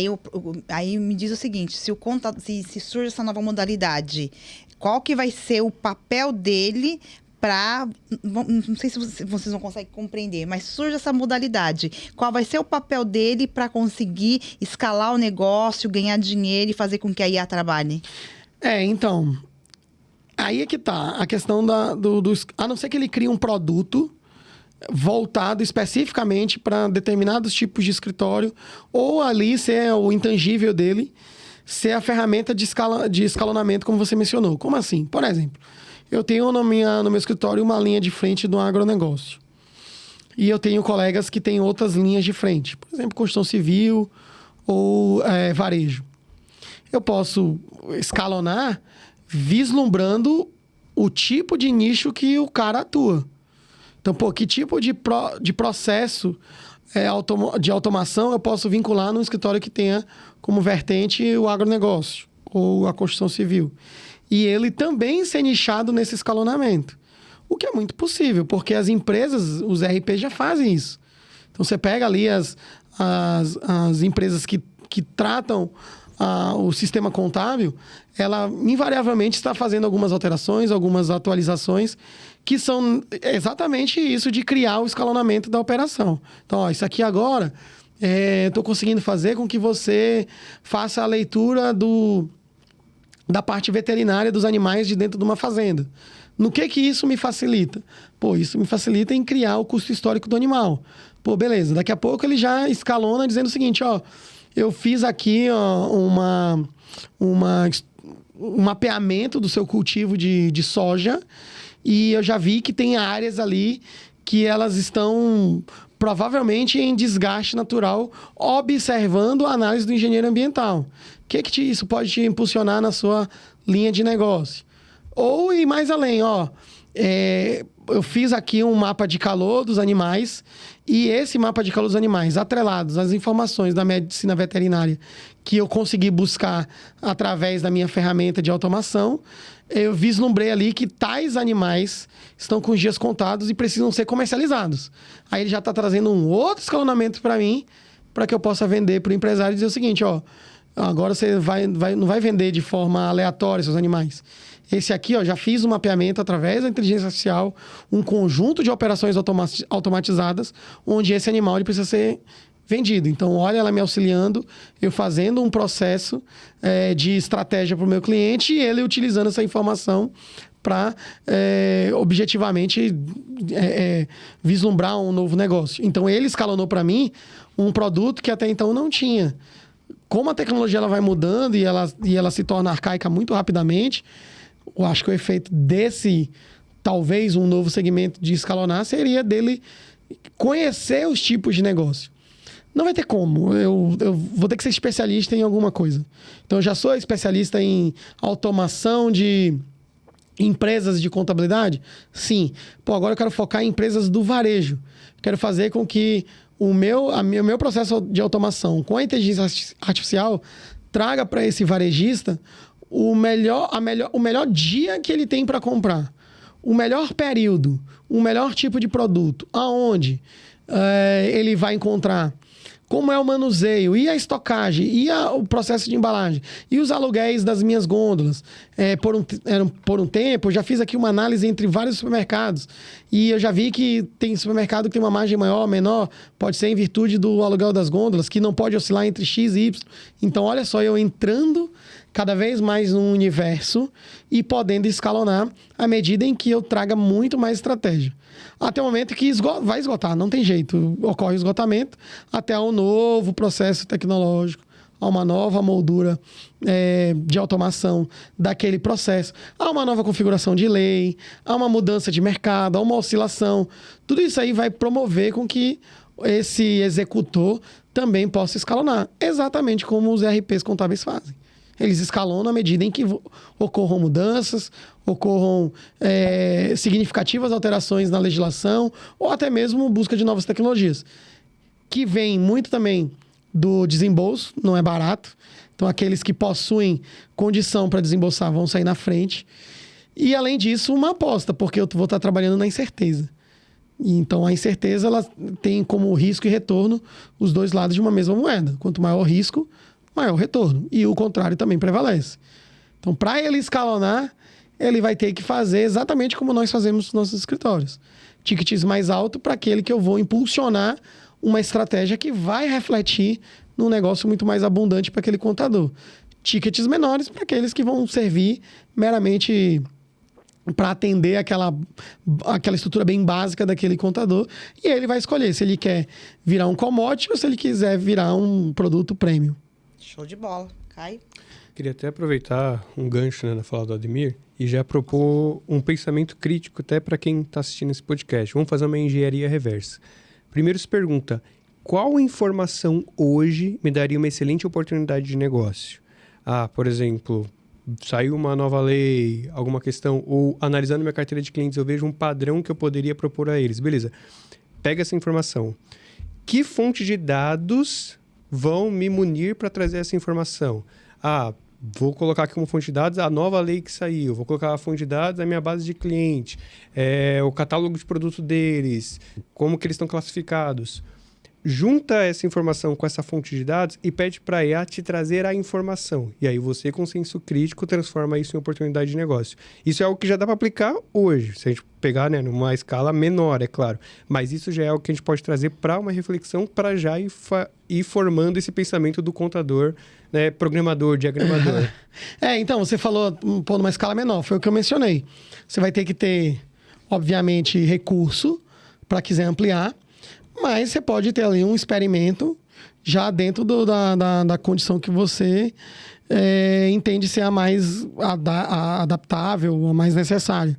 aí me diz o seguinte, se surge essa nova modalidade, qual que vai ser o papel dele para... Não sei se vocês não conseguem compreender, mas surge essa modalidade. Qual vai ser o papel dele para conseguir escalar o negócio, ganhar dinheiro e fazer com que a IA trabalhe? Então... Aí é que tá a questão a não ser que ele crie um produto voltado especificamente para determinados tipos de escritório, ou ali ser o intangível dele, ser a ferramenta de escalonamento, como você mencionou. Como assim? Por exemplo, eu tenho no meu escritório uma linha de frente do agronegócio. E eu tenho colegas que têm outras linhas de frente. Por exemplo, construção civil ou varejo. Eu posso escalonar vislumbrando o tipo de nicho que o cara atua. Então, que tipo de processo de automação eu posso vincular num escritório que tenha como vertente o agronegócio ou a construção civil? E ele também ser nichado nesse escalonamento. O que é muito possível, porque as empresas, os RPs já fazem isso. Então, você pega ali as empresas que tratam o sistema contábil, ela invariavelmente está fazendo algumas alterações, algumas atualizações, que são exatamente isso de criar o escalonamento da operação. Então, isso aqui agora, estou conseguindo fazer com que você faça a leitura da parte veterinária dos animais de dentro de uma fazenda. No que isso me facilita? Isso me facilita em criar o custo histórico do animal. Beleza, daqui a pouco ele já escalona dizendo o seguinte, eu fiz aqui um mapeamento do seu cultivo de soja e eu já vi que tem áreas ali que elas estão provavelmente em desgaste natural, observando a análise do engenheiro ambiental. O que isso pode te impulsionar na sua linha de negócio? Ou ir mais além, eu fiz aqui um mapa de calor dos animais e esse mapa de calor dos animais, atrelados às informações da medicina veterinária que eu consegui buscar através da minha ferramenta de automação, eu vislumbrei ali que tais animais estão com os dias contados e precisam ser comercializados. Aí ele já está trazendo um outro escalonamento para mim, para que eu possa vender para o empresário e dizer o seguinte, agora você não vai vender de forma aleatória seus animais. Esse aqui, já fiz um mapeamento através da inteligência artificial, um conjunto de operações automatizadas, onde esse animal ele precisa ser vendido. Então, olha ela me auxiliando, eu fazendo um processo de estratégia para o meu cliente e ele utilizando essa informação para objetivamente vislumbrar um novo negócio. Então, ele escalonou para mim um produto que até então não tinha. Como a tecnologia ela vai mudando e ela se torna arcaica muito rapidamente, eu acho que o efeito desse, talvez um novo segmento de escalonar, seria dele conhecer os tipos de negócio. Não vai ter como. Eu vou ter que ser especialista em alguma coisa. Então, eu já sou especialista em automação de empresas de contabilidade? Sim. Agora eu quero focar em empresas do varejo. Quero fazer com que o meu processo de automação com a inteligência artificial traga para esse varejista o melhor dia que ele tem para comprar, o melhor período, o melhor tipo de produto, aonde ele vai encontrar, como é o manuseio, e a estocagem, e o processo de embalagem, e os aluguéis das minhas gôndolas. Por um tempo, eu já fiz aqui uma análise entre vários supermercados, e eu já vi que tem supermercado que tem uma margem maior, menor, pode ser em virtude do aluguel das gôndolas, que não pode oscilar entre X e Y. Então, olha só, eu entrando cada vez mais no universo e podendo escalonar à medida em que eu traga muito mais estratégia. Até o momento que vai esgotar, não tem jeito. Ocorre o esgotamento até um novo processo tecnológico, a uma nova moldura de automação daquele processo, há uma nova configuração de lei, há uma mudança de mercado, há uma oscilação. Tudo isso aí vai promover com que esse executor também possa escalonar, exatamente como os ERPs contábeis fazem. Eles escalonam à medida em que ocorram mudanças, ocorram significativas alterações na legislação ou até mesmo busca de novas tecnologias. Que vem muito também do desembolso, não é barato. Então, aqueles que possuem condição para desembolsar vão sair na frente. E, além disso, uma aposta, porque eu vou estar trabalhando na incerteza. E, então, a incerteza ela tem como risco e retorno os dois lados de uma mesma moeda. Quanto maior o risco, maior o retorno. E o contrário também prevalece. Então, para ele escalonar, ele vai ter que fazer exatamente como nós fazemos nos nossos escritórios. Tickets mais alto para aquele que eu vou impulsionar uma estratégia que vai refletir num negócio muito mais abundante para aquele contador. Tickets menores para aqueles que vão servir meramente para atender aquela estrutura bem básica daquele contador. E ele vai escolher se ele quer virar um commodity ou se ele quiser virar um produto premium. Show de bola. Caio? Queria até aproveitar um gancho, né, na fala do Ademir e já propor um pensamento crítico até para quem está assistindo esse podcast. Vamos fazer uma engenharia reversa. Primeiro se pergunta, qual informação hoje me daria uma excelente oportunidade de negócio? Por exemplo, saiu uma nova lei, alguma questão, ou analisando minha carteira de clientes, eu vejo um padrão que eu poderia propor a eles. Beleza, pega essa informação. Que fonte de dados vão me munir para trazer essa informação? Vou colocar aqui como fonte de dados a nova lei que saiu. Vou colocar a fonte de dados a minha base de cliente. O catálogo de produto deles. Como que eles estão classificados. Junta essa informação com essa fonte de dados e pede para a IA te trazer a informação. E aí você, com senso crítico, transforma isso em oportunidade de negócio. Isso é algo que já dá para aplicar hoje. Se a gente pegar, né, numa escala menor, é claro. Mas isso já é algo que a gente pode trazer para uma reflexão para já ir formando esse pensamento do contador, né, programador, diagramador. Então, você falou numa escala menor. Foi o que eu mencionei. Você vai ter que ter, obviamente, recurso para quiser ampliar. Mas você pode ter ali um experimento já dentro da condição que você entende ser a mais adaptável, a mais necessária.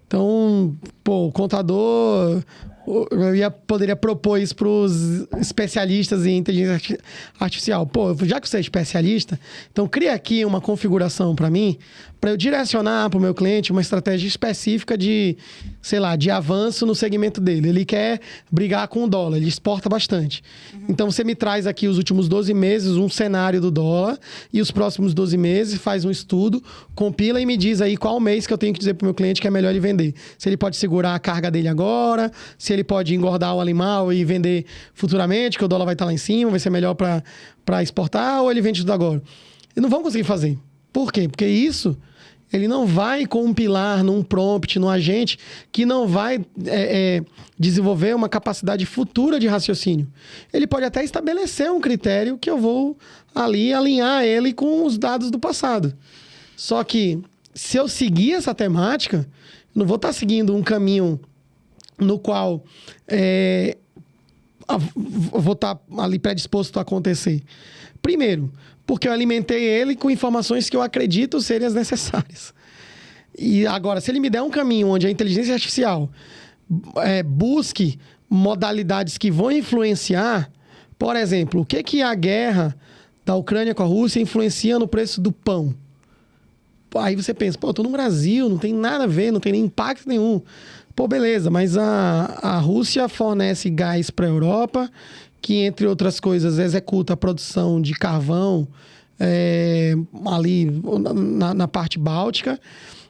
Então, o contador... Eu poderia propor isso para os especialistas em inteligência artificial. Já que você é especialista, então cria aqui uma configuração para mim, para eu direcionar para o meu cliente uma estratégia específica de avanço no segmento dele. Ele quer brigar com o dólar, ele exporta bastante. Então, você me traz aqui os últimos 12 meses, um cenário do dólar, e os próximos 12 meses, faz um estudo, compila e me diz aí qual mês que eu tenho que dizer para o meu cliente que é melhor ele vender. Se ele pode segurar a carga dele agora, se ele pode engordar o animal e vender futuramente, que o dólar vai estar lá em cima, vai ser melhor para exportar, ou ele vende tudo agora. E não vão conseguir fazer. Por quê? Porque isso... ele não vai compilar num prompt, num agente, que não vai desenvolver uma capacidade futura de raciocínio. Ele pode até estabelecer um critério que eu vou ali alinhar ele com os dados do passado. Só que, se eu seguir essa temática, eu não vou estar seguindo um caminho no qual eu vou estar ali predisposto a acontecer. Primeiro, porque eu alimentei ele com informações que eu acredito serem as necessárias. E agora, se ele me der um caminho onde a inteligência artificial busque modalidades que vão influenciar, por exemplo, o que a guerra da Ucrânia com a Rússia influencia no preço do pão? Aí você pensa, eu tô no Brasil, não tem nada a ver, não tem nem impacto nenhum. Beleza, mas a Rússia fornece gás para a Europa, que, entre outras coisas, executa a produção de carvão ali na parte báltica.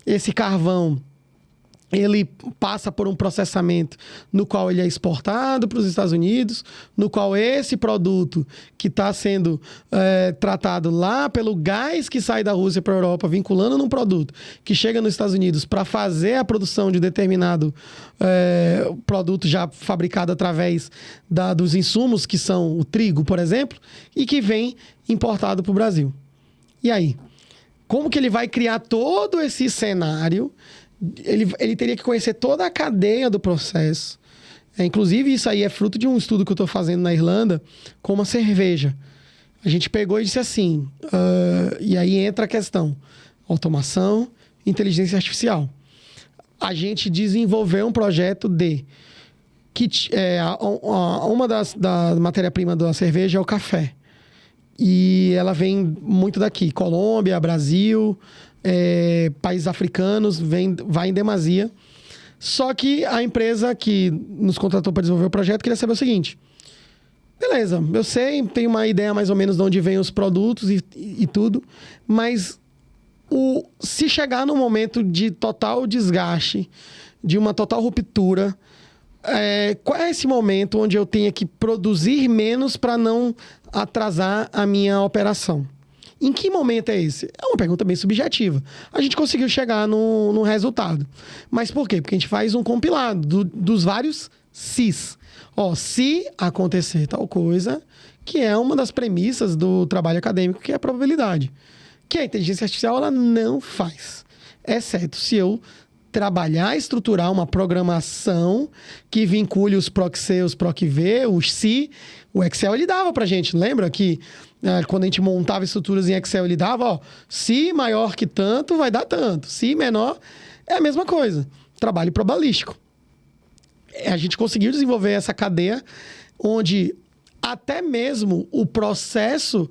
Esse carvão, ele passa por um processamento no qual ele é exportado para os Estados Unidos, no qual esse produto que está sendo tratado lá pelo gás que sai da Rússia para a Europa, vinculando num produto que chega nos Estados Unidos para fazer a produção de determinado produto já fabricado através dos insumos, que são o trigo, por exemplo, e que vem importado para o Brasil. E aí? Como que ele vai criar todo esse cenário? Ele teria que conhecer toda a cadeia do processo. Inclusive, isso aí é fruto de um estudo que eu estou fazendo na Irlanda com uma cerveja. A gente pegou e disse assim, e aí entra a questão, automação, inteligência artificial. A gente desenvolveu um projeto uma da matéria-prima da cerveja é o café. E ela vem muito daqui, Colômbia, Brasil... países africanos, vai em demasia. Só que a empresa que nos contratou para desenvolver o projeto queria saber o seguinte: beleza, eu sei, tenho uma ideia mais ou menos de onde vêm os produtos e tudo, mas se chegar num momento de total desgaste, de uma total ruptura, qual é esse momento onde eu tenho que produzir menos para não atrasar a minha operação? Em que momento é esse? É uma pergunta bem subjetiva. A gente conseguiu chegar no resultado. Mas por quê? Porque a gente faz um compilado dos vários se's. Se acontecer tal coisa, que é uma das premissas do trabalho acadêmico, que é a probabilidade. Que a inteligência artificial ela não faz. Exceto se eu trabalhar, estruturar uma programação que vincule os PROC-C, os PROC-V, os SI. O Excel ele dava pra gente, lembra que quando a gente montava estruturas em Excel, ele dava, SI maior que tanto vai dar tanto, SI menor é a mesma coisa. Trabalho probabilístico. A gente conseguiu desenvolver essa cadeia onde até mesmo o processo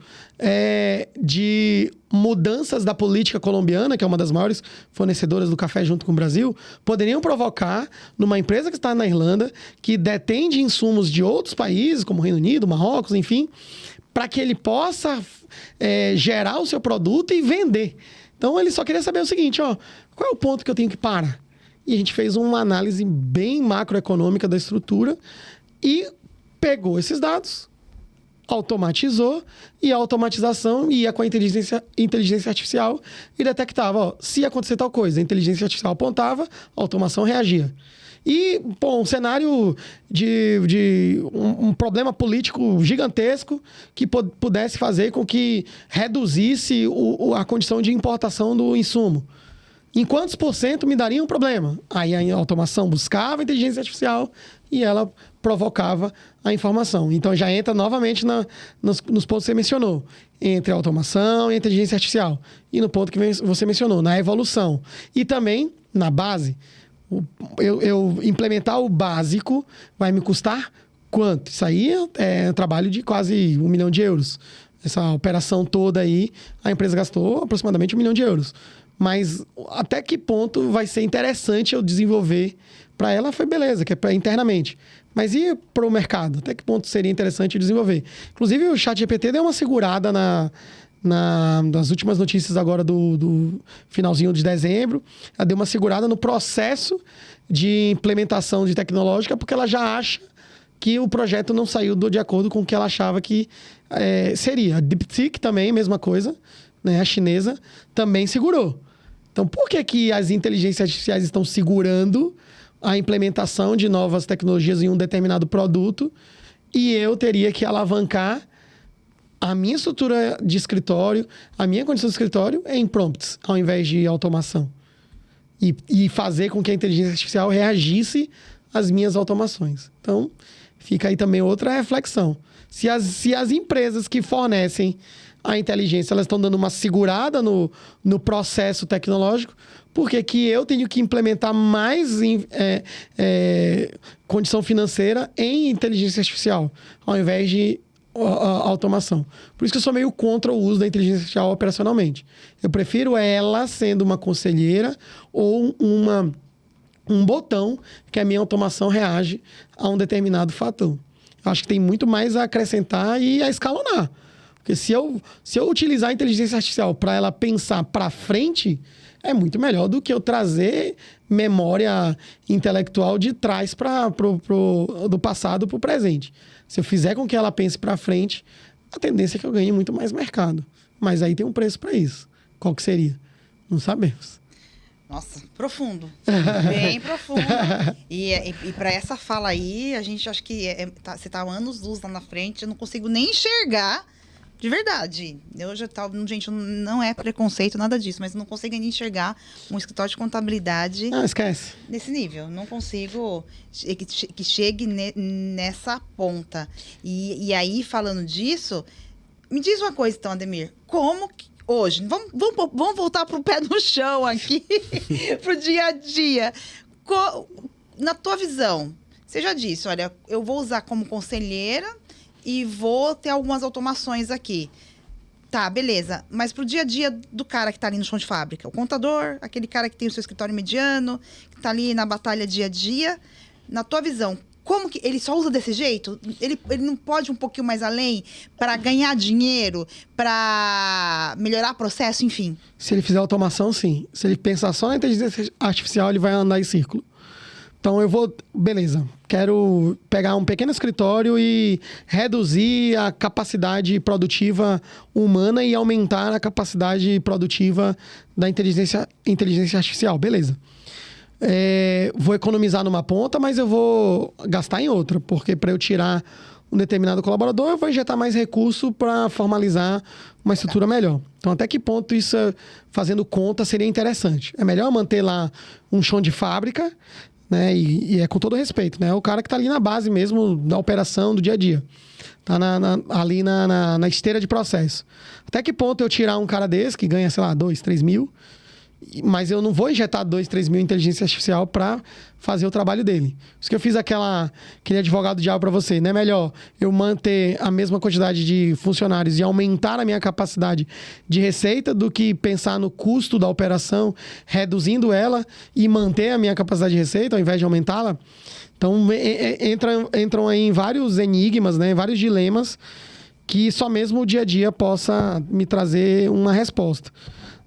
de mudanças da política colombiana, que é uma das maiores fornecedoras do café junto com o Brasil, poderiam provocar numa empresa que está na Irlanda, que detém de insumos de outros países, como Reino Unido, Marrocos, enfim, para que ele possa gerar o seu produto e vender. Então, ele só queria saber o seguinte, qual é o ponto que eu tenho que parar? E a gente fez uma análise bem macroeconômica da estrutura e pegou esses dados, automatizou, e a automatização ia com a inteligência artificial e detectava, se acontecer tal coisa, a inteligência artificial apontava, a automação reagia. E, um cenário de um problema político gigantesco que pudesse fazer com que reduzisse a condição de importação do insumo. Em quantos % me daria um problema? Aí a automação buscava a inteligência artificial e ela provocava a informação. Então, já entra novamente nos pontos que você mencionou. Entre a automação e a inteligência artificial. E no ponto que você mencionou, na evolução. E também na base. Eu implementar o básico vai me custar quanto? Isso aí é um trabalho de quase €1 milhão. Essa operação toda aí, a empresa gastou aproximadamente €1 milhão. Mas até que ponto vai ser interessante eu desenvolver para ela? Foi beleza, que é para internamente. Mas e para o mercado? Até que ponto seria interessante desenvolver? Inclusive, o ChatGPT deu uma segurada nas últimas notícias agora do finalzinho de dezembro. Ela deu uma segurada no processo de implementação de tecnológica, porque ela já acha que o projeto não saiu de acordo com o que ela achava que seria. A DeepSeek também, mesma coisa, né? A chinesa também segurou. Então, por que as inteligências artificiais estão segurando a implementação de novas tecnologias em um determinado produto e eu teria que alavancar a minha estrutura de escritório, a minha condição de escritório em prompts, ao invés de automação? E fazer com que a inteligência artificial reagisse às minhas automações. Então, fica aí também outra reflexão. Se as empresas que fornecem a inteligência, elas estão dando uma segurada no processo tecnológico, porque que eu tenho que implementar mais condição financeira em inteligência artificial, ao invés de automação. Por isso que eu sou meio contra o uso da inteligência artificial operacionalmente. Eu prefiro ela sendo uma conselheira ou um botão que a minha automação reage a um determinado fator. Eu acho que tem muito mais a acrescentar e a escalonar. Porque se eu utilizar a inteligência artificial para ela pensar para frente, é muito melhor do que eu trazer memória intelectual de trás do passado para o presente. Se eu fizer com que ela pense para frente, a tendência é que eu ganhe muito mais mercado. Mas aí tem um preço para isso. Qual que seria? Não sabemos. Nossa, profundo. Bem profundo. E para essa fala aí, a gente acha que você tá anos-luz lá na frente, eu não consigo nem enxergar. De verdade. Eu já tava... Gente, não é preconceito, nada disso, mas não consigo ainda enxergar um escritório de contabilidade... Não, esquece. Nesse nível. Não consigo que chegue nessa ponta. E aí, falando disso, me diz uma coisa, então, Ademir. Como que hoje... Vamos voltar pro pé no chão aqui, pro dia a dia. Na tua visão, você já disse, olha, eu vou usar como conselheira... E vou ter algumas automações aqui. Tá, beleza. Mas pro dia a dia do cara que tá ali no chão de fábrica, o contador, aquele cara que tem o seu escritório mediano, que tá ali na batalha dia a dia, na tua visão, como que ele só usa desse jeito? Ele não pode um pouquinho mais além para ganhar dinheiro, para melhorar processo, enfim? Se ele fizer automação, sim. Se ele pensar só na inteligência artificial, ele vai andar em círculo. Então beleza, quero pegar um pequeno escritório e reduzir a capacidade produtiva humana e aumentar a capacidade produtiva da inteligência artificial, beleza. Vou economizar numa ponta, mas eu vou gastar em outra, porque para eu tirar um determinado colaborador, eu vou injetar mais recurso para formalizar uma estrutura melhor. Então, até que ponto isso, fazendo conta, seria interessante? É melhor manter lá um chão de fábrica, né? E é com todo respeito, né? O cara que está ali na base mesmo da operação do dia a dia. Tá ali na esteira de processo. Até que ponto eu tirar um cara desse que ganha, sei lá, 2, 3 mil, mas eu não vou injetar 2, 3 mil em inteligência artificial para fazer o trabalho dele. Por isso que eu fiz aquele advogado diabo para você. Não é melhor eu manter a mesma quantidade de funcionários e aumentar a minha capacidade de receita do que pensar no custo da operação, reduzindo ela e manter a minha capacidade de receita ao invés de aumentá-la? Então, entram aí em vários enigmas, né? Vários dilemas que só mesmo o dia a dia possa me trazer uma resposta.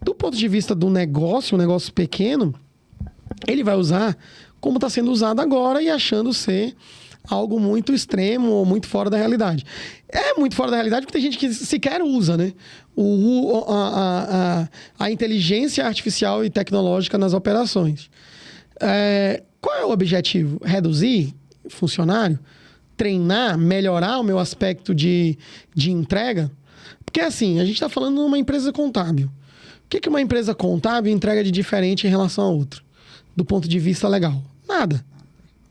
Do ponto de vista do negócio, um negócio pequeno, ele vai usar como está sendo usado agora e achando ser algo muito extremo ou muito fora da realidade. É muito fora da realidade porque tem gente que sequer usa, né? A inteligência artificial e tecnológica nas operações. Qual é o objetivo? Reduzir funcionário? Treinar? Melhorar o meu aspecto de entrega? Porque assim, a gente está falando de uma empresa contábil. O que uma empresa contábil entrega de diferente em relação a outra? Do ponto de vista legal? Nada.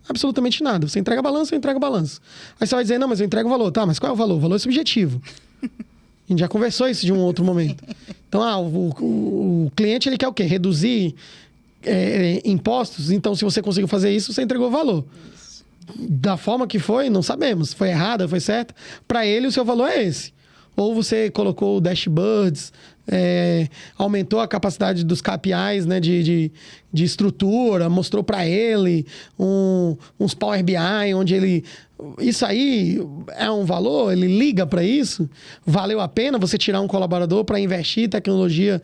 Absolutamente nada. Você entrega balanço, eu entrego balanço. Aí você vai dizer, não, mas eu entrego o valor. Tá, mas qual é o valor? O valor é subjetivo. A gente já conversou isso de um outro momento. Então, o cliente, ele quer o quê? Reduzir impostos. Então, se você conseguiu fazer isso, você entregou o valor. Da forma que foi, não sabemos. Foi errada, foi certa. Para ele, o seu valor é esse. Ou você colocou dashboards, aumentou a capacidade dos KPIs, né, de estrutura, mostrou para ele uns Power BI, onde ele... Isso aí é um valor? Ele liga para isso? Valeu a pena você tirar um colaborador para investir em tecnologia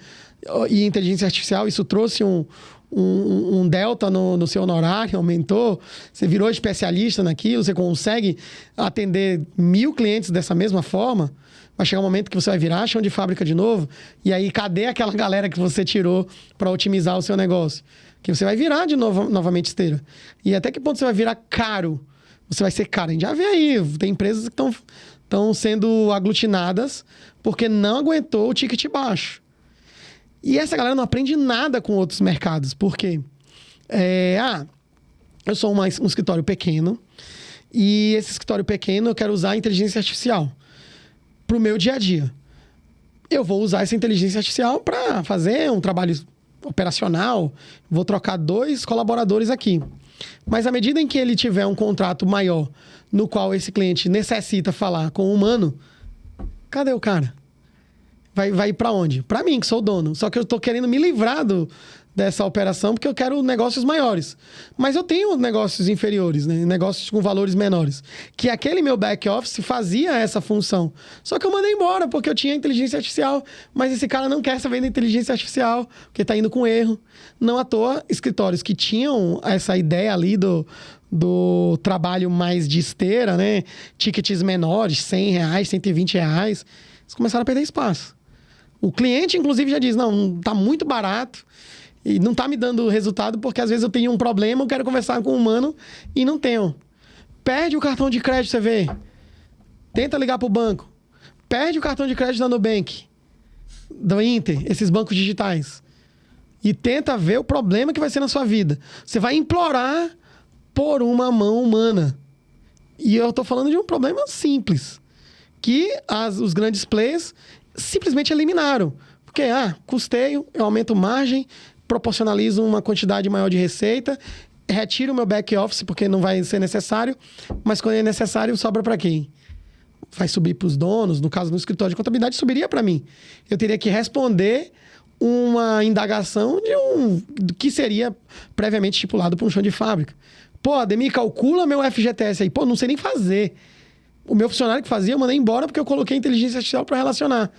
e inteligência artificial? Isso trouxe um delta no seu honorário, aumentou, você virou especialista naquilo, você consegue atender 1000 clientes dessa mesma forma? Vai chegar um momento que você vai virar chão de fábrica de novo, e aí cadê aquela galera que você tirou para otimizar o seu negócio? Que você vai virar de novo, novamente esteira. E até que ponto você vai virar caro? Você vai ser caro. A gente já vê aí, tem empresas que estão sendo aglutinadas porque não aguentou o ticket baixo. E essa galera não aprende nada com outros mercados. Por quê? Eu sou um escritório pequeno, e esse escritório pequeno eu quero usar a inteligência artificial para o meu dia a dia. Eu vou usar essa inteligência artificial para fazer um trabalho operacional, vou trocar 2 colaboradores aqui. Mas à medida em que ele tiver um contrato maior, no qual esse cliente necessita falar com o humano, cadê o cara? Vai ir para onde? Para mim, que sou o dono. Só que eu estou querendo me livrar dessa operação porque eu quero negócios maiores. Mas eu tenho negócios inferiores, né? Negócios com valores menores. Que aquele meu back-office fazia essa função. Só que eu mandei embora porque eu tinha inteligência artificial. Mas esse cara não quer saber da inteligência artificial porque está indo com erro. Não à toa, escritórios que tinham essa ideia ali do trabalho mais de esteira, né? Tickets menores, R$100, R$120, eles começaram a perder espaço. O cliente, inclusive, já diz, não, está muito barato e não está me dando resultado porque às vezes eu tenho um problema, eu quero conversar com um humano e não tenho. Perde o cartão de crédito, você vê. Tenta ligar para o banco. Perde o cartão de crédito da Nubank, do Inter, esses bancos digitais. E tenta ver o problema que vai ser na sua vida. Você vai implorar por uma mão humana. E eu estou falando de um problema simples, que os grandes players simplesmente eliminaram. Porque, custeio, eu aumento margem, proporcionalizo uma quantidade maior de receita, retiro o meu back-office porque não vai ser necessário, mas quando é necessário, sobra para quem? Vai subir para os donos, no caso do escritório de contabilidade, subiria para mim. Eu teria que responder uma indagação do que seria previamente estipulado por um chão de fábrica. Pô, Ademir, calcula meu FGTS aí. Pô, não sei nem fazer. O meu funcionário que fazia, eu mandei embora porque eu coloquei inteligência artificial para relacionar.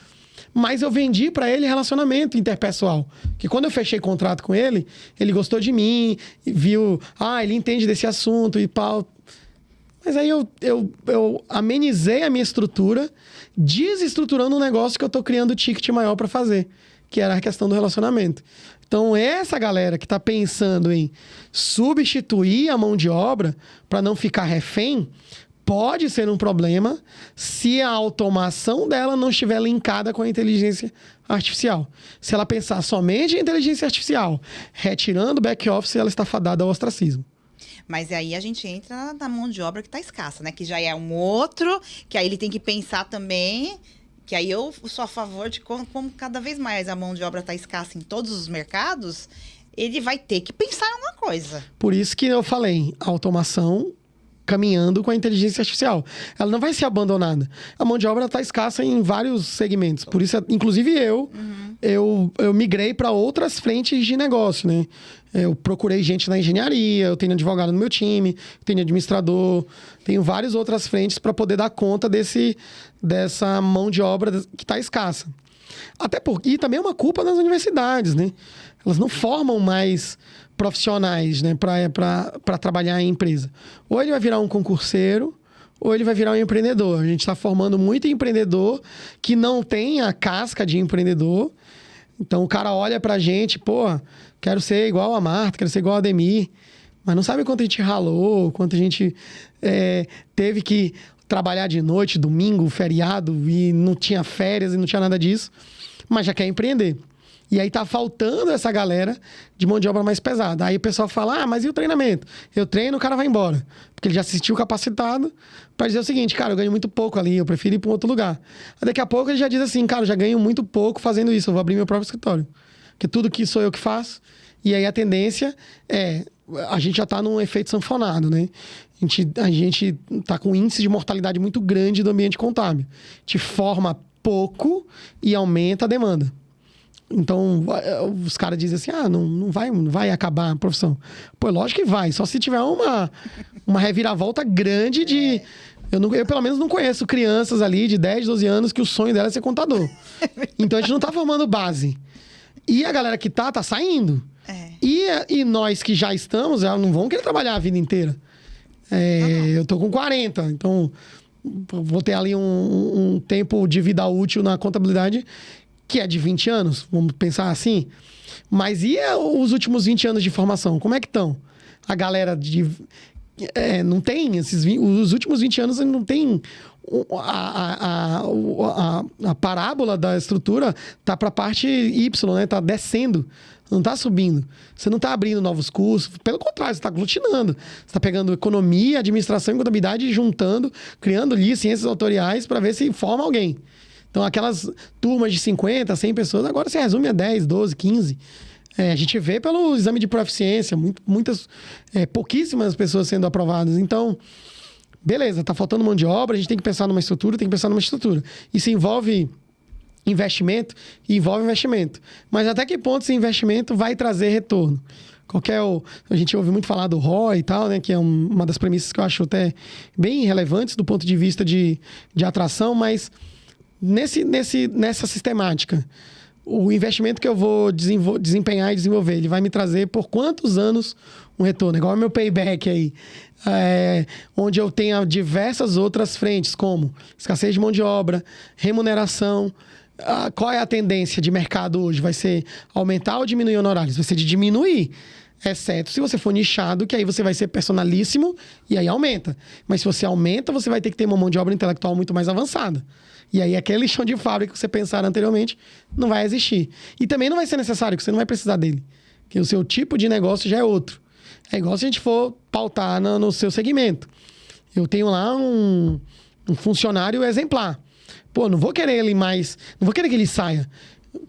Mas eu vendi para ele relacionamento interpessoal. Que quando eu fechei contrato com ele, ele gostou de mim, viu, ele entende desse assunto e pau. Mas aí eu amenizei a minha estrutura, desestruturando um negócio que eu tô criando ticket maior para fazer, que era a questão do relacionamento. Então, essa galera que tá pensando em substituir a mão de obra para não ficar refém, pode ser um problema se a automação dela não estiver linkada com a inteligência artificial. Se ela pensar somente em inteligência artificial, retirando o back-office, ela está fadada ao ostracismo. Mas aí a gente entra na mão de obra que está escassa, né? Que já é um outro, que aí ele tem que pensar também, que aí eu sou a favor de como cada vez mais a mão de obra está escassa em todos os mercados, ele vai ter que pensar em alguma coisa. Por isso que eu falei, a automação caminhando com a inteligência artificial. Ela não vai ser abandonada. A mão de obra está escassa em vários segmentos. Por isso, inclusive eu migrei para outras frentes de negócio, né? Eu procurei gente na engenharia, eu tenho advogado no meu time, tenho administrador, tenho várias outras frentes para poder dar conta dessa mão de obra que está escassa. Até porque, e também é uma culpa das universidades, né? Elas não formam mais profissionais, né, para trabalhar em empresa. Ou ele vai virar um concurseiro, ou ele vai virar um empreendedor. A gente está formando muito empreendedor que não tem a casca de empreendedor. Então o cara olha pra gente, quero ser igual a Marta, quero ser igual a Ademir, mas não sabe quanto a gente ralou, quanto a gente teve que trabalhar de noite, domingo, feriado, e não tinha férias e não tinha nada disso, mas já quer empreender. E aí tá faltando essa galera de mão de obra mais pesada. Aí o pessoal fala, mas e o treinamento? Eu treino, o cara vai embora. Porque ele já se sentiu capacitado para dizer o seguinte, cara, eu ganho muito pouco ali, eu prefiro ir para um outro lugar. Aí daqui a pouco ele já diz assim, cara, eu já ganho muito pouco fazendo isso, eu vou abrir meu próprio escritório. Porque tudo que sou eu que faço. E aí a tendência a gente já tá num efeito sanfonado, né? A gente tá com um índice de mortalidade muito grande do ambiente contábil. Te forma pouco e aumenta a demanda. Então, os caras dizem assim, não vai acabar a profissão. Lógico que vai, só se tiver uma reviravolta grande de... Eu pelo menos não conheço crianças ali de 10, 12 anos que o sonho dela é ser contador. Então, a gente não tá formando base. E a galera que tá saindo. E nós que já estamos, já não vão querer trabalhar a vida inteira. Eu tô com 40, então vou ter ali um tempo de vida útil na contabilidade que é de 20 anos, vamos pensar assim. Mas e os últimos 20 anos de formação? Como é que estão? A galera não tem os últimos 20 anos não tem a parábola da estrutura tá para a parte Y, né? Tá descendo, não tá subindo. Você não tá abrindo novos cursos, pelo contrário, você tá aglutinando. Você tá pegando economia, administração e contabilidade e juntando, criando ali ciências autoriais para ver se forma alguém. Então, aquelas turmas de 50, 100 pessoas, agora se resume a 10, 12, 15. A gente vê pelo exame de proficiência, pouquíssimas pessoas sendo aprovadas. Então, beleza, tá faltando mão de obra, a gente tem que pensar numa estrutura, Isso envolve investimento e envolve investimento. Mas até que ponto esse investimento vai trazer retorno? A gente ouve muito falar do ROI e tal, né? Que é uma das premissas que eu acho até bem relevantes do ponto de vista de atração, mas... Nessa sistemática, o investimento que eu vou desempenhar e desenvolver, ele vai me trazer por quantos anos um retorno? Igual o meu payback aí, onde eu tenho diversas outras frentes, como escassez de mão de obra, remuneração. Qual é a tendência de mercado hoje? Vai ser aumentar ou diminuir honorários? Vai ser de diminuir. Exceto se você for nichado, que aí você vai ser personalíssimo e aí aumenta. Mas se você aumenta, você vai ter que ter uma mão de obra intelectual muito mais avançada. E aí aquele chão de fábrica que você pensara anteriormente não vai existir. E também não vai ser necessário, porque você não vai precisar dele. Porque o seu tipo de negócio já é outro. É igual se a gente for pautar no seu segmento. Eu tenho lá um funcionário exemplar. Não vou querer ele mais... Não vou querer que ele saia.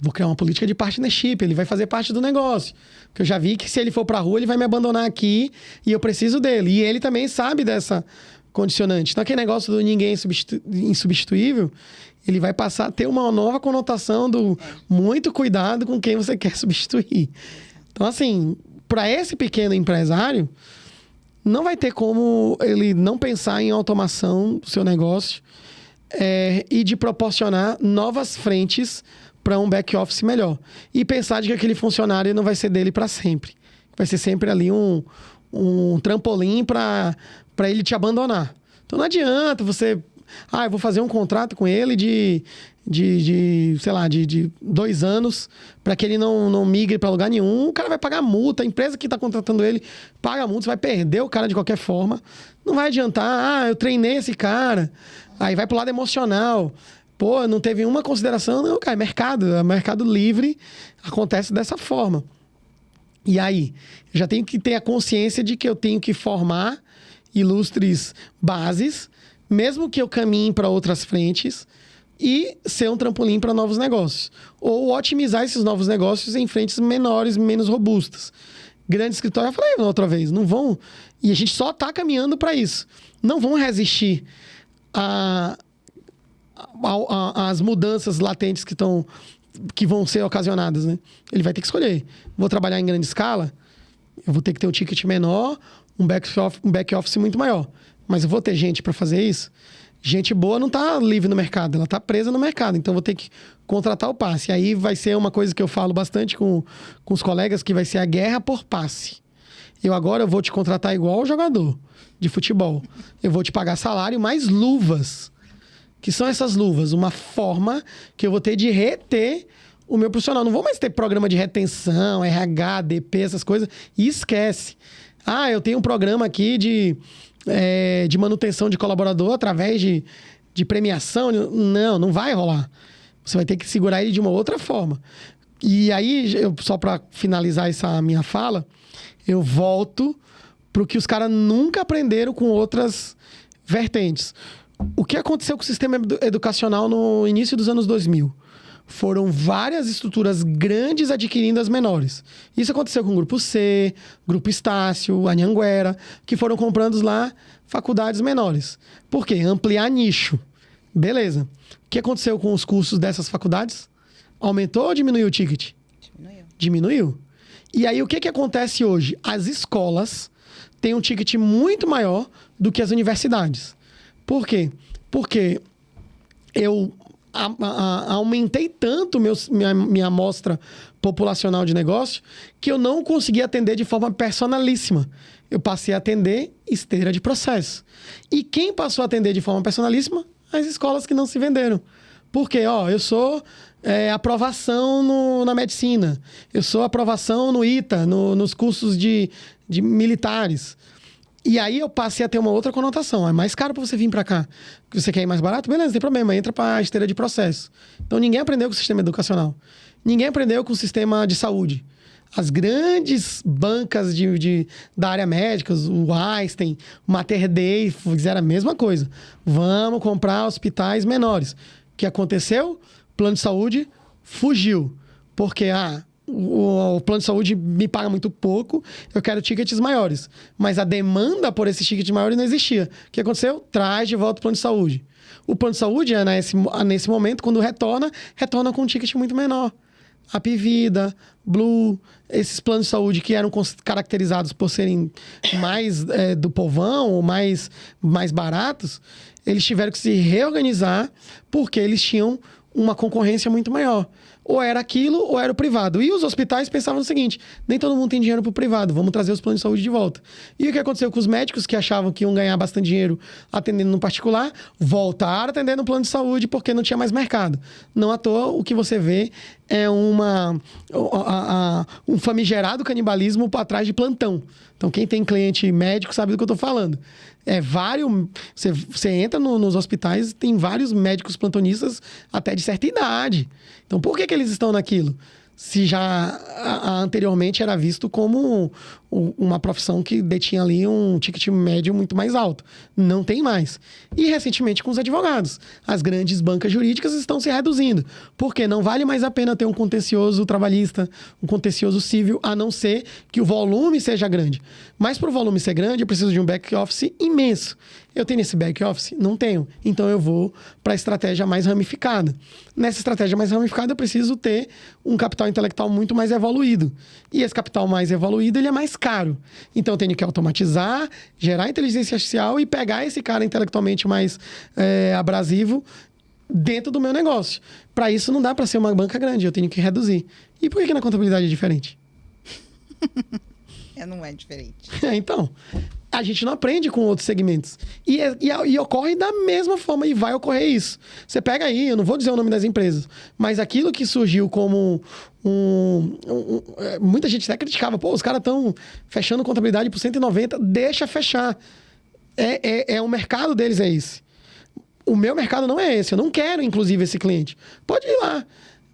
Vou criar uma política de partnership, ele vai fazer parte do negócio. Porque eu já vi que se ele for pra rua, ele vai me abandonar aqui e eu preciso dele. E ele também sabe dessa condicionante. Então, aquele negócio do ninguém insubstituível, ele vai passar a ter uma nova conotação do muito cuidado com quem você quer substituir. Então, assim, para esse pequeno empresário, não vai ter como ele não pensar em automação do seu negócio. e de proporcionar novas frentes para um back-office melhor. E pensar de que aquele funcionário não vai ser dele para sempre. Vai ser sempre ali um trampolim para ele te abandonar. Então não adianta você... eu vou fazer um contrato com ele de 2 anos para que ele não migre para lugar nenhum. O cara vai pagar multa, a empresa que está contratando ele paga multa, você vai perder o cara de qualquer forma. Não vai adiantar, eu treinei esse cara, aí vai pro lado emocional. Pô, não teve uma consideração. Não, cara, é mercado livre, acontece dessa forma. E aí, eu já tenho que ter a consciência de que eu tenho que formar ilustres bases, mesmo que eu caminhe para outras frentes, e ser um trampolim para novos negócios. Ou otimizar esses novos negócios em frentes menores, menos robustas. Grande escritório, eu falei outra vez, não vão... E a gente só está caminhando para isso. Não vão resistir às mudanças latentes que vão ser ocasionadas, né? Ele vai ter que escolher. Vou trabalhar em grande escala, eu vou ter que ter um ticket menor, um back office muito maior. Mas eu vou ter gente para fazer isso? Gente boa não está livre no mercado, ela está presa no mercado. Então, eu vou ter que contratar o passe. Aí vai ser uma coisa que eu falo bastante com os colegas, que vai ser a guerra por passe. Eu vou te contratar igual jogador de futebol. Eu vou te pagar salário mais luvas. Que são essas luvas? Uma forma que eu vou ter de reter o meu profissional. Não vou mais ter programa de retenção, RH, DP, essas coisas. E esquece. Eu tenho um programa aqui de manutenção de colaborador através de premiação. Não vai rolar. Você vai ter que segurar ele de uma outra forma. E aí, só para finalizar essa minha fala, eu volto para o que os caras nunca aprenderam com outras vertentes. O que aconteceu com o sistema educacional no início dos anos 2000? Foram várias estruturas grandes adquirindo as menores. Isso aconteceu com o Grupo C, Grupo Estácio, Anhanguera, que foram comprando lá faculdades menores. Por quê? Ampliar nicho. Beleza. O que aconteceu com os cursos dessas faculdades? Aumentou ou diminuiu o ticket? Diminuiu. E aí, o que acontece hoje? As escolas têm um ticket muito maior do que as universidades. Por quê? Porque eu aumentei tanto minha amostra populacional de negócio que eu não consegui atender de forma personalíssima. Eu passei a atender esteira de processo. E quem passou a atender de forma personalíssima? As escolas que não se venderam. Por quê? Eu sou aprovação na medicina. Eu sou aprovação no ITA, nos cursos de militares. E aí eu passei a ter uma outra conotação. É mais caro para você vir para cá. Você quer ir mais barato? Beleza, não tem problema. Entra para a esteira de processo. Então, ninguém aprendeu com o sistema educacional. Ninguém aprendeu com o sistema de saúde. As grandes bancas da área médica, o Einstein, o Mater Dei, fizeram a mesma coisa. Vamos comprar hospitais menores. O que aconteceu? O plano de saúde fugiu. Porque, o plano de saúde me paga muito pouco, eu quero tickets maiores. Mas a demanda por esses tickets maiores não existia. O que aconteceu? Traz de volta o plano de saúde. O plano de saúde, nesse momento, quando retorna com um ticket muito menor. Apivida, Blue, esses planos de saúde que eram caracterizados por serem mais do povão ou mais baratos, eles tiveram que se reorganizar porque eles tinham uma concorrência muito maior. Ou era aquilo, ou era o privado. E os hospitais pensavam o seguinte: nem todo mundo tem dinheiro para o privado, vamos trazer os planos de saúde de volta. E o que aconteceu com os médicos que achavam que iam ganhar bastante dinheiro atendendo no particular, voltaram a atender no plano de saúde porque não tinha mais mercado. Não à toa, o que você vê é um famigerado canibalismo para trás de plantão. Então, quem tem cliente médico sabe do que eu estou falando. Você entra nos hospitais, tem vários médicos plantonistas até de certa idade. Então, por que eles estão naquilo? Se já anteriormente era visto como uma profissão que detinha ali um ticket médio muito mais alto. Não tem mais. E recentemente com os advogados. As grandes bancas jurídicas estão se reduzindo. Porque não vale mais a pena ter um contencioso trabalhista, um contencioso civil, a não ser que o volume seja grande. Mas para o volume ser grande, eu preciso de um back-office imenso. Eu tenho esse back-office? Não tenho. Então, eu vou para a estratégia mais ramificada. Nessa estratégia mais ramificada, eu preciso ter um capital intelectual muito mais evoluído. E esse capital mais evoluído, ele é mais caro. Então, eu tenho que automatizar, gerar inteligência artificial e pegar esse cara intelectualmente mais abrasivo dentro do meu negócio. Para isso, não dá para ser uma banca grande. Eu tenho que reduzir. E por que na contabilidade é diferente? Não é diferente. Então, a gente não aprende com outros segmentos. E ocorre da mesma forma, e vai ocorrer isso. Você pega aí, eu não vou dizer o nome das empresas, mas aquilo que surgiu como muita gente até criticava, pô, os caras estão fechando contabilidade por 190, deixa fechar. O mercado deles é esse. O meu mercado não é esse. Eu não quero, inclusive, esse cliente. Pode ir lá.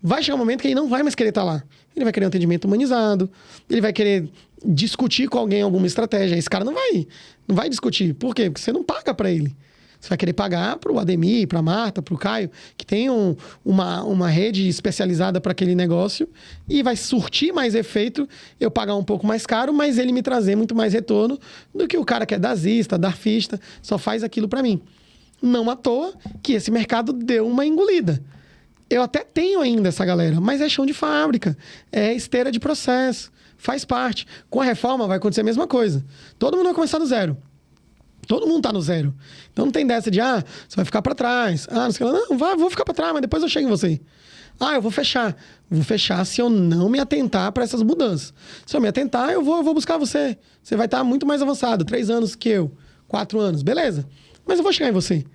Vai chegar um momento que ele não vai mais querer estar lá. Ele vai querer um atendimento humanizado. Ele vai querer discutir com alguém alguma estratégia. Esse cara não vai discutir. Por quê? Porque você não paga para ele. Você vai querer pagar para o Ademir, para a Marta, para o Caio, que tem uma rede especializada para aquele negócio e vai surtir mais efeito eu pagar um pouco mais caro, mas ele me trazer muito mais retorno do que o cara que é dazista, darfista, só faz aquilo para mim. Não à toa que esse mercado deu uma engolida. Eu até tenho ainda essa galera, mas é chão de fábrica, é esteira de processo, faz parte. Com a reforma vai acontecer a mesma coisa. Todo mundo vai começar do zero. Todo mundo tá no zero. Então não tem dessa de, você vai ficar para trás. Não sei o que. Não, vou ficar para trás, mas depois eu chego em você. Eu vou fechar. Vou fechar se eu não me atentar para essas mudanças. Se eu me atentar, eu vou buscar você. Você vai estar muito mais avançado, 3 anos que eu, 4 anos, beleza. Mas eu vou chegar em você.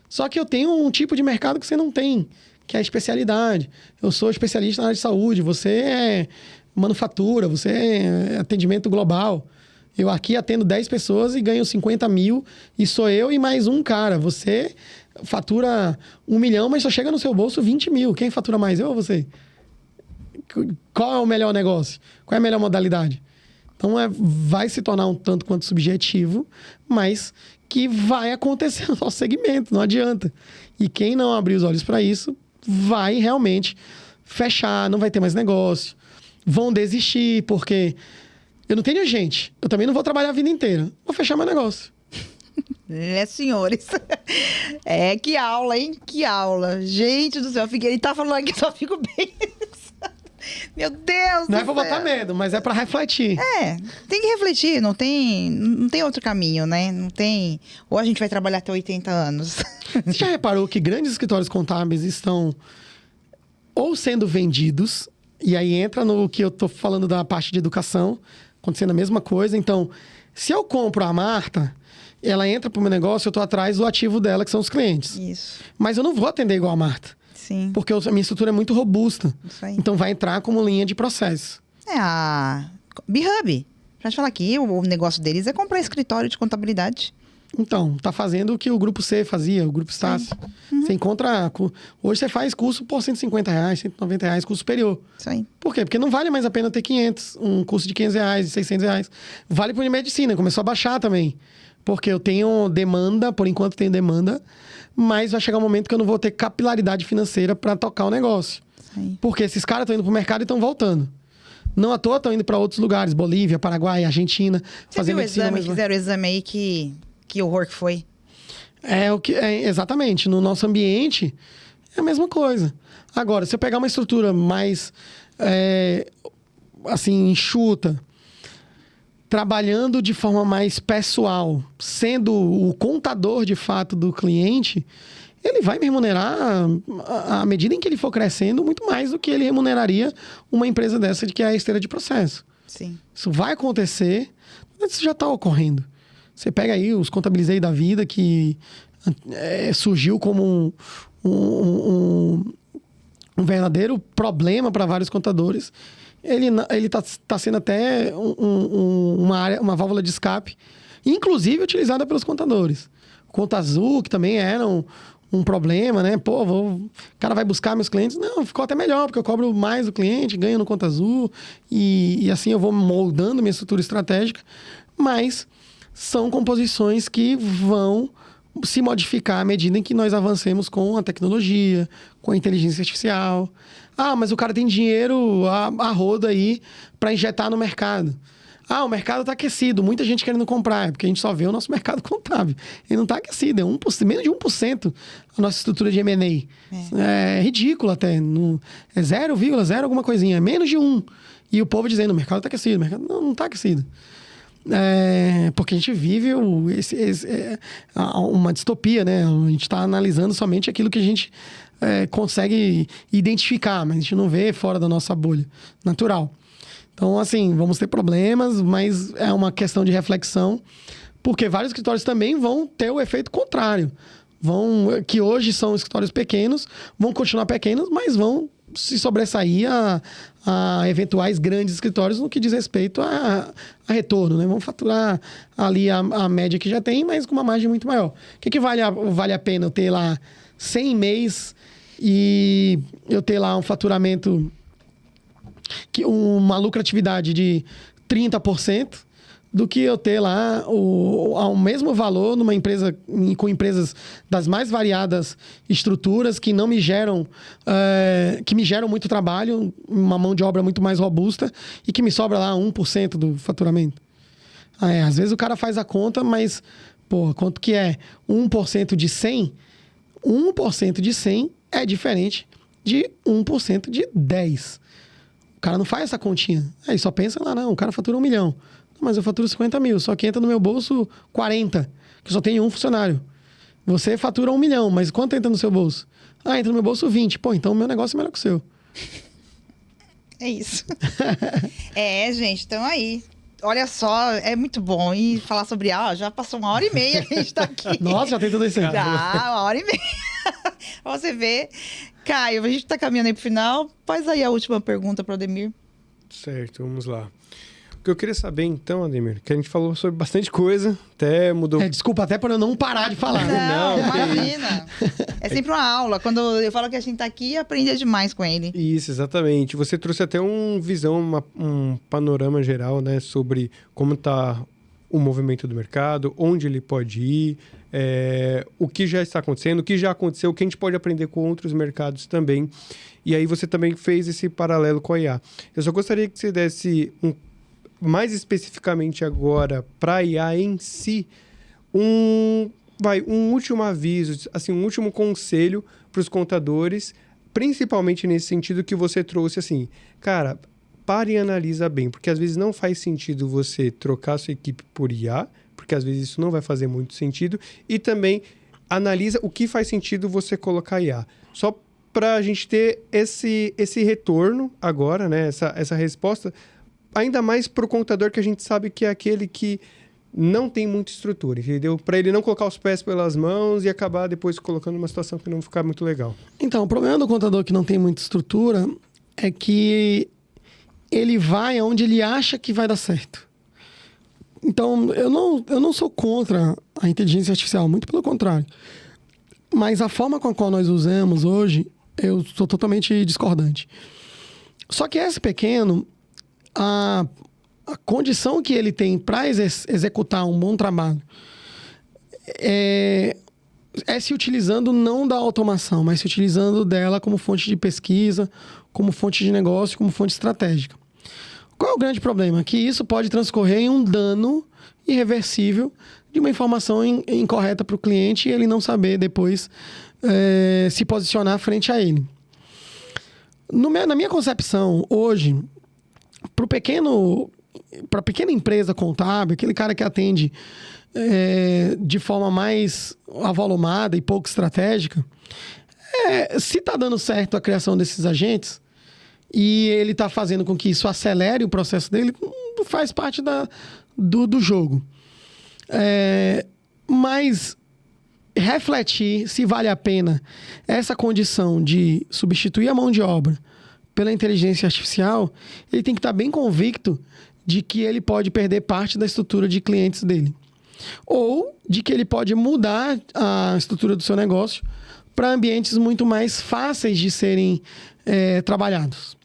Só que eu tenho um tipo de mercado que você não tem, que é a especialidade. Eu sou especialista na área de saúde, você é manufatura, você é atendimento global. Eu aqui atendo 10 pessoas e ganho 50 mil e sou eu e mais um cara. Você fatura 1 milhão, mas só chega no seu bolso 20 mil. Quem fatura mais, eu ou você? Qual é o melhor negócio? Qual é a melhor modalidade? Então, vai se tornar um tanto quanto subjetivo, mas que vai acontecer no nosso segmento, não adianta. E quem não abrir os olhos para isso, vai realmente fechar, não vai ter mais negócio. Vão desistir, porque eu não tenho gente. Eu também não vou trabalhar a vida inteira. Vou fechar meu negócio. Senhores. Que aula, hein? Que aula. Gente do céu, ele tá falando aqui, só fico bem... Meu Deus Não é pra botar medo, mas é pra refletir. Tem que refletir, não tem outro caminho, né? Não tem... Ou a gente vai trabalhar até 80 anos. Você já reparou que grandes escritórios contábeis estão ou sendo vendidos, e aí entra no que eu tô falando da parte de educação, acontecendo a mesma coisa. Então, se eu compro a Marta, ela entra pro meu negócio, eu tô atrás do ativo dela, que são os clientes. Isso. Mas eu não vou atender igual a Marta. Sim. Porque a minha estrutura é muito robusta. Isso aí. Então, vai entrar como linha de processo. A B-Hub. Pra te falar aqui, o negócio deles é comprar escritório de contabilidade. Então, tá fazendo o que o Grupo C fazia, o Grupo Estácio. Você encontra... Hoje você faz curso por R$150, R$190, curso superior. Isso aí. Por quê? Porque não vale mais a pena ter 500, um curso de R$500, de R$600. Vale para medicina, começou a baixar também. Porque eu tenho demanda, por enquanto tenho demanda, mas vai chegar um momento que eu não vou ter capilaridade financeira para tocar o negócio. Sim. Porque esses caras estão indo pro mercado e estão voltando. Não à toa estão indo para outros lugares, Bolívia, Paraguai, Argentina, fazer medicina. Fizeram o exame aí, que horror que foi. Exatamente. No nosso ambiente, é a mesma coisa. Agora, se eu pegar uma estrutura mais, assim, enxuta, trabalhando de forma mais pessoal, sendo o contador de fato do cliente, ele vai me remunerar, à medida em que ele for crescendo, muito mais do que ele remuneraria uma empresa dessa que é a esteira de processo. Sim. Isso vai acontecer, mas isso já está ocorrendo. Você pega aí os Contabilizei da vida, que surgiu como um verdadeiro problema para vários contadores. Ele tá sendo até uma válvula de escape, inclusive utilizada pelos contadores. Conta Azul, que também era um problema, né? O cara vai buscar meus clientes. Não, ficou até melhor, porque eu cobro mais do cliente, ganho no Conta Azul, e assim eu vou moldando minha estrutura estratégica. Mas são composições que vão se modificar à medida em que nós avancemos com a tecnologia, com a inteligência artificial. Mas o cara tem dinheiro a rodo aí para injetar no mercado. o mercado está aquecido, muita gente querendo comprar, é porque a gente só vê o nosso mercado contábil. Ele não está aquecido, é 1%, menos de 1% a nossa estrutura de M&A. É ridículo até, é 0,0 alguma coisinha, é menos de 1%. E o povo dizendo, o mercado está aquecido, o mercado não está aquecido. Porque a gente vive uma distopia, né? A gente está analisando somente aquilo que a gente consegue identificar, mas a gente não vê fora da nossa bolha natural. Então, assim, vamos ter problemas, mas é uma questão de reflexão, porque vários escritórios também vão ter o efeito contrário. Que hoje são escritórios pequenos, vão continuar pequenos, mas vão se sobressair a eventuais grandes escritórios no que diz respeito a retorno, né? Vão faturar ali a média que já tem, mas com uma margem muito maior. O que vale a pena eu ter lá 100 mês e eu ter lá um faturamento, uma lucratividade de 30%, do que eu ter lá ao mesmo valor numa empresa, com empresas das mais variadas estruturas que não me geram, que me geram muito trabalho, uma mão de obra muito mais robusta e que me sobra lá 1% do faturamento. Às vezes o cara faz a conta, mas, quanto que é 1% de 100? 1% de 100 é diferente de 1% de 10. O cara não faz essa continha. Aí só pensa lá, não, o cara fatura 1 milhão. Mas eu faturo 50 mil, só que entra no meu bolso 40, que só tenho um funcionário. Você fatura 1 milhão, mas quanto entra no seu bolso? Entra no meu bolso 20. Então o meu negócio é melhor que o seu. É isso. Gente, então aí. Olha só, é muito bom. E falar sobre já passou 1h30 que a gente tá aqui. Nossa, já tem tudo isso aí. Já, 1h30. Você vê. Caio, a gente tá caminhando aí pro final. Faz aí a última pergunta pro Ademir. Certo, vamos lá. O que eu queria saber, então, Ademir, que a gente falou sobre bastante coisa, até mudou... Desculpa até por eu não parar de falar. Não, imagina. É sempre uma aula. Quando eu falo que a gente tá aqui, aprende demais com ele. Isso, exatamente. Você trouxe até um panorama geral, né, sobre como está o movimento do mercado, onde ele pode ir, o que já está acontecendo, o que já aconteceu, o que a gente pode aprender com outros mercados também. E aí você também fez esse paralelo com a IA. Eu só gostaria que você desse mais especificamente agora, para a IA em si, um último aviso, assim, um último conselho para os contadores, principalmente nesse sentido que você trouxe, assim, cara, pare e analisa bem, porque às vezes não faz sentido você trocar a sua equipe por IA, porque às vezes isso não vai fazer muito sentido, e também analisa o que faz sentido você colocar IA. Só para a gente ter esse retorno agora, né, essa resposta, ainda mais para o contador que a gente sabe que é aquele que não tem muita estrutura, entendeu? Para ele não colocar os pés pelas mãos e acabar depois colocando uma situação que não ficar muito legal. Então, o problema do contador que não tem muita estrutura é que ele vai aonde ele acha que vai dar certo. Então, eu não sou contra a inteligência artificial, muito pelo contrário. Mas a forma com a qual nós usamos hoje, eu sou totalmente discordante. Só que esse pequeno... A condição que ele tem para executar um bom trabalho é se utilizando não da automação, mas se utilizando dela como fonte de pesquisa, como fonte de negócio, como fonte estratégica. Qual é o grande problema? Que isso pode transcorrer em um dano irreversível de uma informação incorreta para o cliente e ele não saber depois se posicionar frente a ele. Na minha concepção, hoje... Para a pequena empresa contábil, aquele cara que atende de forma mais avolumada e pouco estratégica, se está dando certo a criação desses agentes e ele está fazendo com que isso acelere o processo dele, faz parte do jogo. Mas refletir se vale a pena essa condição de substituir a mão de obra pela inteligência artificial, ele tem que estar bem convicto de que ele pode perder parte da estrutura de clientes dele. Ou de que ele pode mudar a estrutura do seu negócio para ambientes muito mais fáceis de serem trabalhados.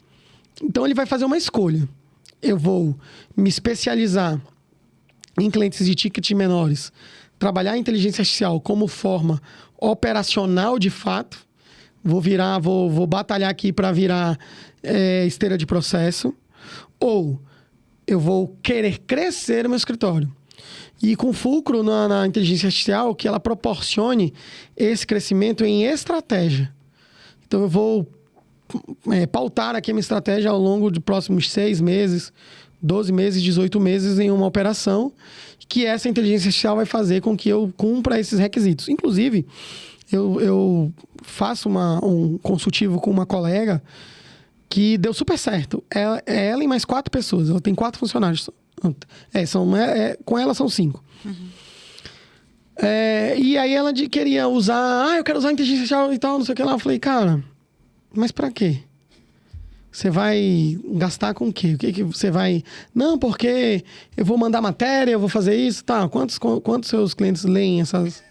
Então, ele vai fazer uma escolha. Eu vou me especializar em clientes de ticket menores, trabalhar a inteligência artificial como forma operacional de fato, vou batalhar aqui para virar esteira de processo, ou eu vou querer crescer no meu escritório. E com fulcro na inteligência artificial, que ela proporcione esse crescimento em estratégia. Então, eu vou pautar aqui a minha estratégia ao longo dos próximos 6 meses, 12 meses, 18 meses em uma operação, que essa inteligência artificial vai fazer com que eu cumpra esses requisitos. Inclusive, eu faço um consultivo com uma colega que deu super certo. Ela e mais 4 pessoas. Ela tem 4 funcionários. Com ela são 5. Uhum. E aí ela queria usar... eu quero usar a inteligência artificial e tal, não sei o que lá. Eu falei, cara, mas pra quê? Você vai gastar com o quê? O que você vai... Não, porque eu vou mandar matéria, eu vou fazer isso. Tá, quantos seus clientes leem essas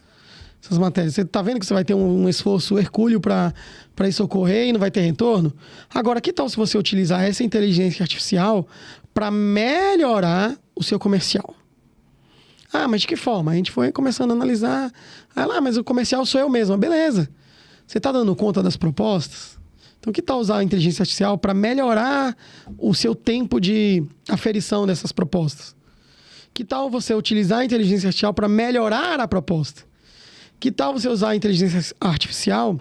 matérias? Você tá vendo que você vai ter um esforço hercúleo para isso ocorrer e não vai ter retorno? Agora, que tal se você utilizar essa inteligência artificial para melhorar o seu comercial? Ah, mas de que forma? A gente foi começando a analisar. Mas o comercial sou eu mesmo. Beleza. Você tá dando conta das propostas? Então, que tal usar a inteligência artificial para melhorar o seu tempo de aferição dessas propostas? Que tal você utilizar a inteligência artificial para melhorar a proposta? Que tal você usar a inteligência artificial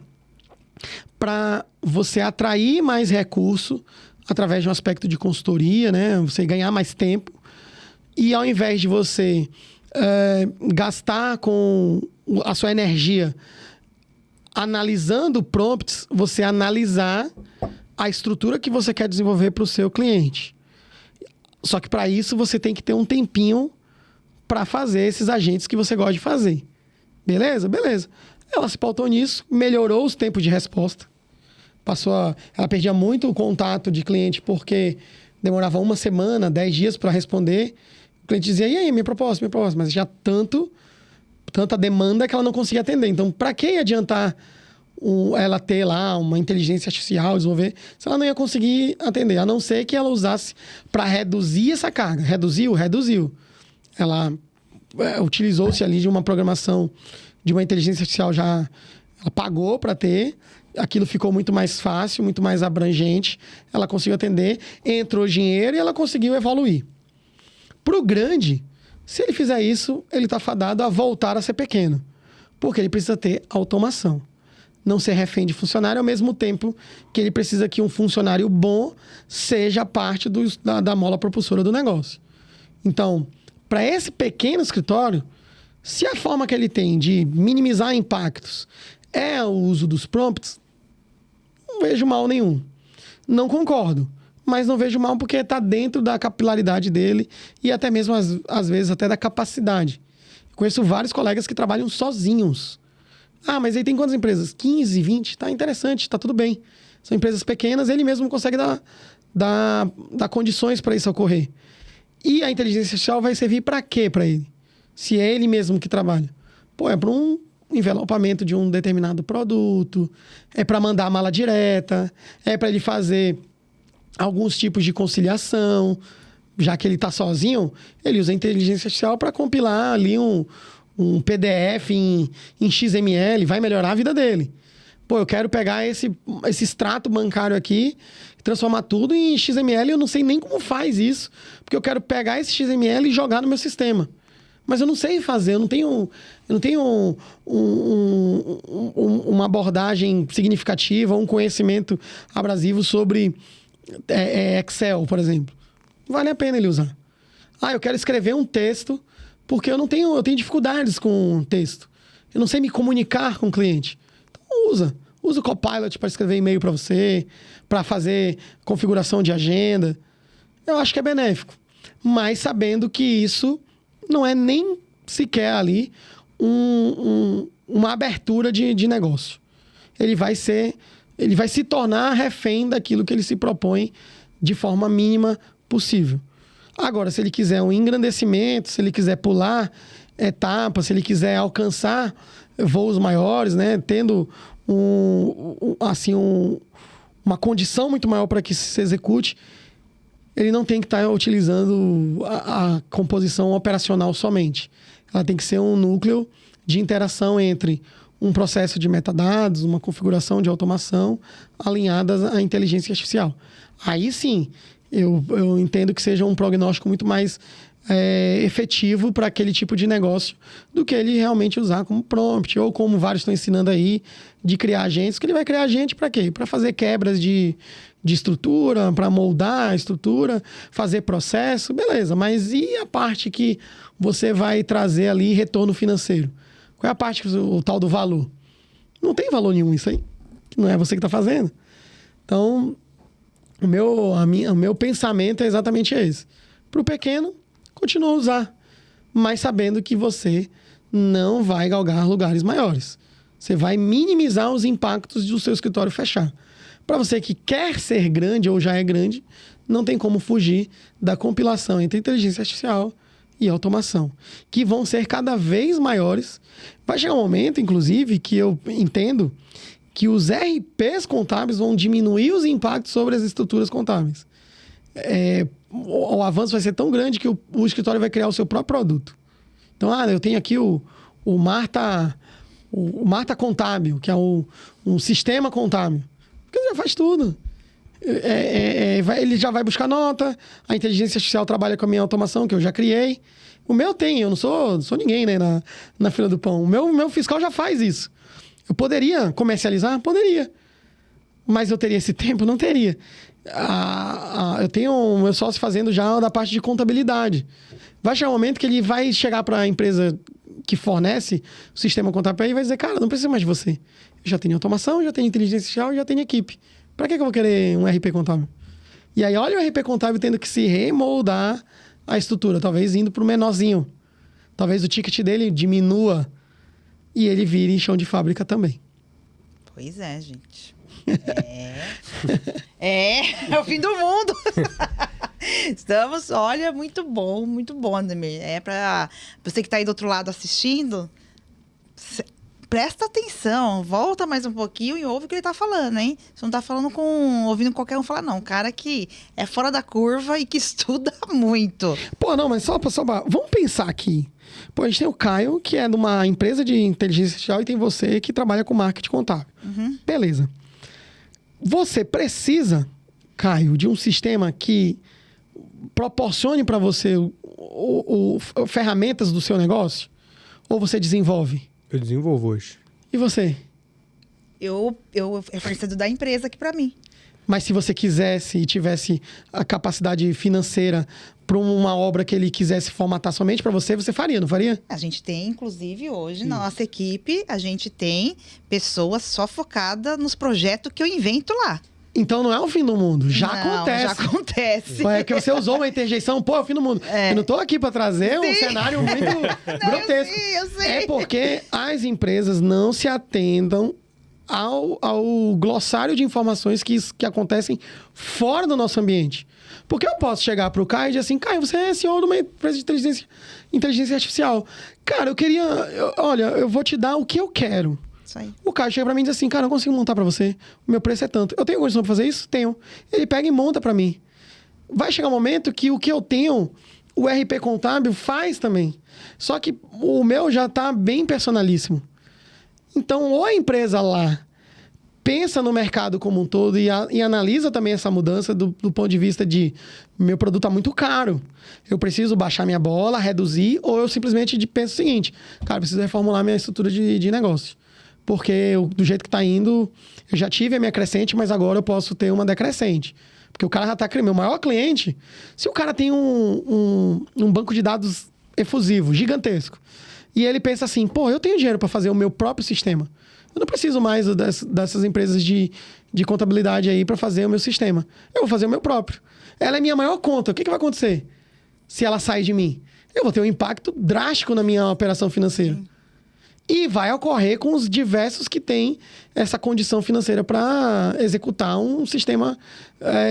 para você atrair mais recurso através de um aspecto de consultoria, né? Você ganhar mais tempo. E ao invés de você gastar com a sua energia analisando prompts, você analisar a estrutura que você quer desenvolver para o seu cliente. Só que para isso você tem que ter um tempinho para fazer esses agentes que você gosta de fazer. Beleza? Beleza. Ela se pautou nisso, melhorou os tempos de resposta. Ela perdia muito o contato de cliente porque demorava 1 semana, 10 dias para responder. O cliente dizia, e aí, minha proposta, mas já tanta demanda que ela não conseguia atender. Então, para que adiantar ela ter lá uma inteligência artificial, desenvolver, se ela não ia conseguir atender? A não ser que ela usasse para reduzir essa carga. Reduziu. Ela utilizou-se ali de uma programação de uma inteligência artificial ela pagou para ter. Aquilo ficou muito mais fácil, muito mais abrangente. Ela conseguiu atender, entrou dinheiro e ela conseguiu evoluir. Para o grande... Se ele fizer isso, ele está fadado a voltar a ser pequeno. Porque ele precisa ter automação. Não ser refém de funcionário ao mesmo tempo que ele precisa que um funcionário bom seja parte da mola propulsora do negócio. Então, para esse pequeno escritório, se a forma que ele tem de minimizar impactos é o uso dos prompts, não vejo mal nenhum. Não concordo. Mas não vejo mal porque está dentro da capilaridade dele e até mesmo, às vezes, até da capacidade. Conheço vários colegas que trabalham sozinhos. Mas aí tem quantas empresas? 15, 20? Tá interessante, tá tudo bem. São empresas pequenas, ele mesmo consegue dar condições para isso ocorrer. E a inteligência artificial vai servir para quê para ele? Se é ele mesmo que trabalha. É para um envelopamento de um determinado produto, é para mandar a mala direta, é para ele fazer... alguns tipos de conciliação. Já que ele está sozinho, ele usa a inteligência artificial para compilar ali um PDF em XML, vai melhorar a vida dele. Eu quero pegar esse extrato bancário aqui, transformar tudo em XML, eu não sei nem como faz isso, porque eu quero pegar esse XML e jogar no meu sistema. Mas eu não sei fazer, eu não tenho uma abordagem significativa, um conhecimento abrasivo sobre... Excel, por exemplo. Vale a pena ele usar. Eu quero escrever um texto porque eu tenho dificuldades com texto. Eu não sei me comunicar com o cliente. Então usa o Copilot para escrever e-mail para você, para fazer configuração de agenda. Eu acho que é benéfico. Mas sabendo que isso não é nem sequer ali uma abertura de negócio. Ele vai se tornar refém daquilo que ele se propõe de forma mínima possível. Agora, se ele quiser um engrandecimento, se ele quiser pular etapas, se ele quiser alcançar voos maiores, né, tendo uma condição muito maior para que isso se execute, ele não tem que estar utilizando a composição operacional somente. Ela tem que ser um núcleo de interação entre um processo de metadados, uma configuração de automação alinhadas à inteligência artificial. Aí sim, Eu entendo que seja um prognóstico muito mais efetivo para aquele tipo de negócio do que ele realmente usar como prompt, ou como vários estão ensinando aí, de criar agentes, que ele vai criar agente para quê? Para fazer quebras de estrutura, para moldar a estrutura, fazer processo, beleza. Mas e a parte que você vai trazer ali retorno financeiro? Qual é a parte, o tal do valor? Não tem valor nenhum isso aí. Não é você que está fazendo. Então, o meu pensamento é exatamente esse. Para o pequeno, continua a usar, mas sabendo que você não vai galgar lugares maiores. Você vai minimizar os impactos do seu escritório fechar. Para você que quer ser grande ou já é grande, não tem como fugir da compilação entre inteligência artificial e automação, que vão ser cada vez maiores. Vai chegar um momento, inclusive, que eu entendo que os RPs contábeis vão diminuir os impactos sobre as estruturas contábeis. O avanço vai ser tão grande que o escritório vai criar o seu próprio produto. Então, eu tenho aqui o Marta Contábil, que é um sistema contábil. Porque ele já faz tudo. Ele já vai buscar nota, a inteligência artificial trabalha com a minha automação, que eu já criei. O meu tem, eu não sou ninguém, né, na fila do pão. O meu fiscal já faz isso. Eu poderia comercializar? Poderia. Mas eu teria esse tempo? Não teria. Eu tenho o meu sócio fazendo já da parte de contabilidade. Vai chegar um momento que ele vai chegar para a empresa que fornece o sistema contábil e vai dizer, cara, não preciso mais de você. Eu já tenho automação, já tenho inteligência artificial, já tenho equipe. Para que eu vou querer um RP contábil? E aí, olha o RP contábil tendo que se remoldar a estrutura, talvez indo para o menorzinho. Talvez o ticket dele diminua e ele vire chão de fábrica também. Pois é, gente. É o fim do mundo. Estamos, olha, muito bom, Ademir. Para você que está aí do outro lado assistindo, presta atenção, volta mais um pouquinho e ouve o que ele está falando, hein? Você não está falando ouvindo qualquer um falar, não. Um cara que é fora da curva e que estuda muito. Pô, não, mas só vamos pensar aqui. Pô, a gente tem o Caio, que é de uma empresa de inteligência artificial, e tem você que trabalha com marketing contábil. Uhum. Beleza. Você precisa, Caio, de um sistema que proporcione para você ferramentas do seu negócio? Ou você desenvolve? Eu desenvolvo hoje. E você? É fornecido da empresa aqui para mim. Mas se você quisesse e tivesse a capacidade financeira para uma obra que ele quisesse formatar somente para você, você faria, não faria? A gente tem, inclusive, hoje, na nossa equipe, a gente tem pessoas só focadas nos projetos que eu invento lá. Então não é o fim do mundo, já acontece. Já acontece. É que você usou uma interjeição, é o fim do mundo. Eu não tô aqui para trazer um cenário muito grotesco. Eu sei. É porque as empresas não se atendam ao glossário de informações que acontecem fora do nosso ambiente. Porque eu posso chegar pro Caio e dizer assim, Caio, você é CEO de uma empresa de inteligência artificial. Cara, eu vou te dar o que eu quero. Isso aí. O Caio chega pra mim e diz assim, cara, eu consigo montar pra você, o meu preço é tanto. Eu tenho condição pra fazer isso? Tenho. Ele pega e monta pra mim. Vai chegar um momento que o que eu tenho, o RP contábil faz também. Só que o meu já tá bem personalíssimo. Então, ou a empresa lá pensa no mercado como um todo e analisa também essa mudança do ponto de vista de meu produto está muito caro, eu preciso baixar minha bola, reduzir, ou eu simplesmente penso o seguinte, cara, eu preciso reformular minha estrutura de negócio. Porque do jeito que está indo, eu já tive a minha crescente, mas agora eu posso ter uma decrescente. Porque o cara já está criando. Meu maior cliente, se o cara tem um banco de dados efusivo, gigantesco, e ele pensa assim, pô, eu tenho dinheiro para fazer o meu próprio sistema. Eu não preciso mais dessas empresas de contabilidade aí para fazer o meu sistema. Eu vou fazer o meu próprio. Ela é minha maior conta. O que vai acontecer se ela sair de mim? Eu vou ter um impacto drástico na minha operação financeira. Sim. E vai ocorrer com os diversos que têm essa condição financeira para executar um sistema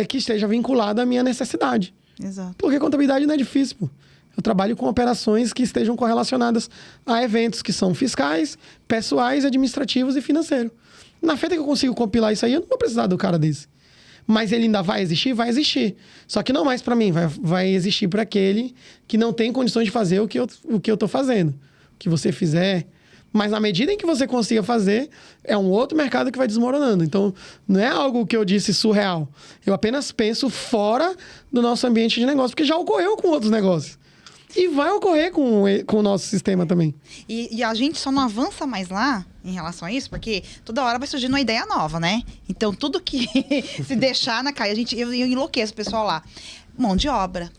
que esteja vinculado à minha necessidade. Exato. Porque contabilidade não é difícil, pô. Eu trabalho com operações que estejam correlacionadas a eventos que são fiscais, pessoais, administrativos e financeiros. Na feita que eu consigo compilar isso aí, eu não vou precisar do cara desse. Mas ele ainda vai existir? Vai existir. Só que não mais para mim, vai existir para aquele que não tem condições de fazer o que eu tô fazendo. O que você fizer Mas na medida em que você consiga fazer, é um outro mercado que vai desmoronando. Então, não é algo que eu disse surreal. Eu apenas penso fora do nosso ambiente de negócio, porque já ocorreu com outros negócios. E vai ocorrer com o nosso sistema também. E a gente só não avança mais lá em relação a isso, porque toda hora vai surgindo uma ideia nova, né? Então, tudo que se deixar na caia, eu enlouqueço o pessoal lá. Mão de obra.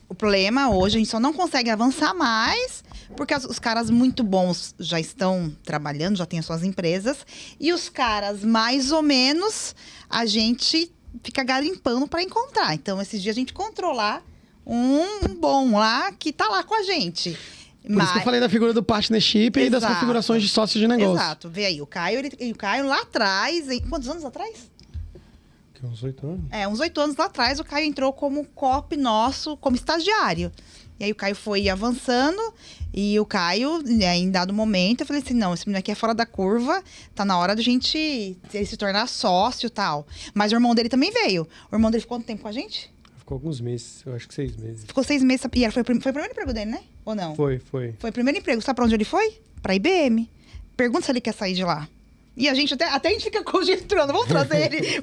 O problema hoje, a gente só não consegue avançar mais porque os caras muito bons já estão trabalhando, já têm as suas empresas. E os caras mais ou menos, a gente fica garimpando para encontrar. Então, esses dias a gente encontrou lá um bom lá que tá lá com a gente. Por isso que eu falei da figura do partnership e das configurações de sócio de negócio. Exato. Vê aí, o Caio lá atrás, quantos anos atrás? Uns 8 anos. Uns 8 anos lá atrás, o Caio entrou como copy nosso, como estagiário. E aí o Caio foi avançando, e o Caio, em dado momento, eu falei assim, não, esse menino aqui é fora da curva, tá na hora de ele se tornar sócio e tal. Mas o irmão dele também veio. O irmão dele ficou quanto tempo com a gente? Ficou alguns meses, eu acho que 6 meses. Ficou 6 meses, e foi o primeiro emprego dele, né? Ou não? Foi. Foi o primeiro emprego. Sabe pra onde ele foi? Pra IBM. Pergunta se ele quer sair de lá. E a gente até a gente fica conjecturando, vamos trazer ele,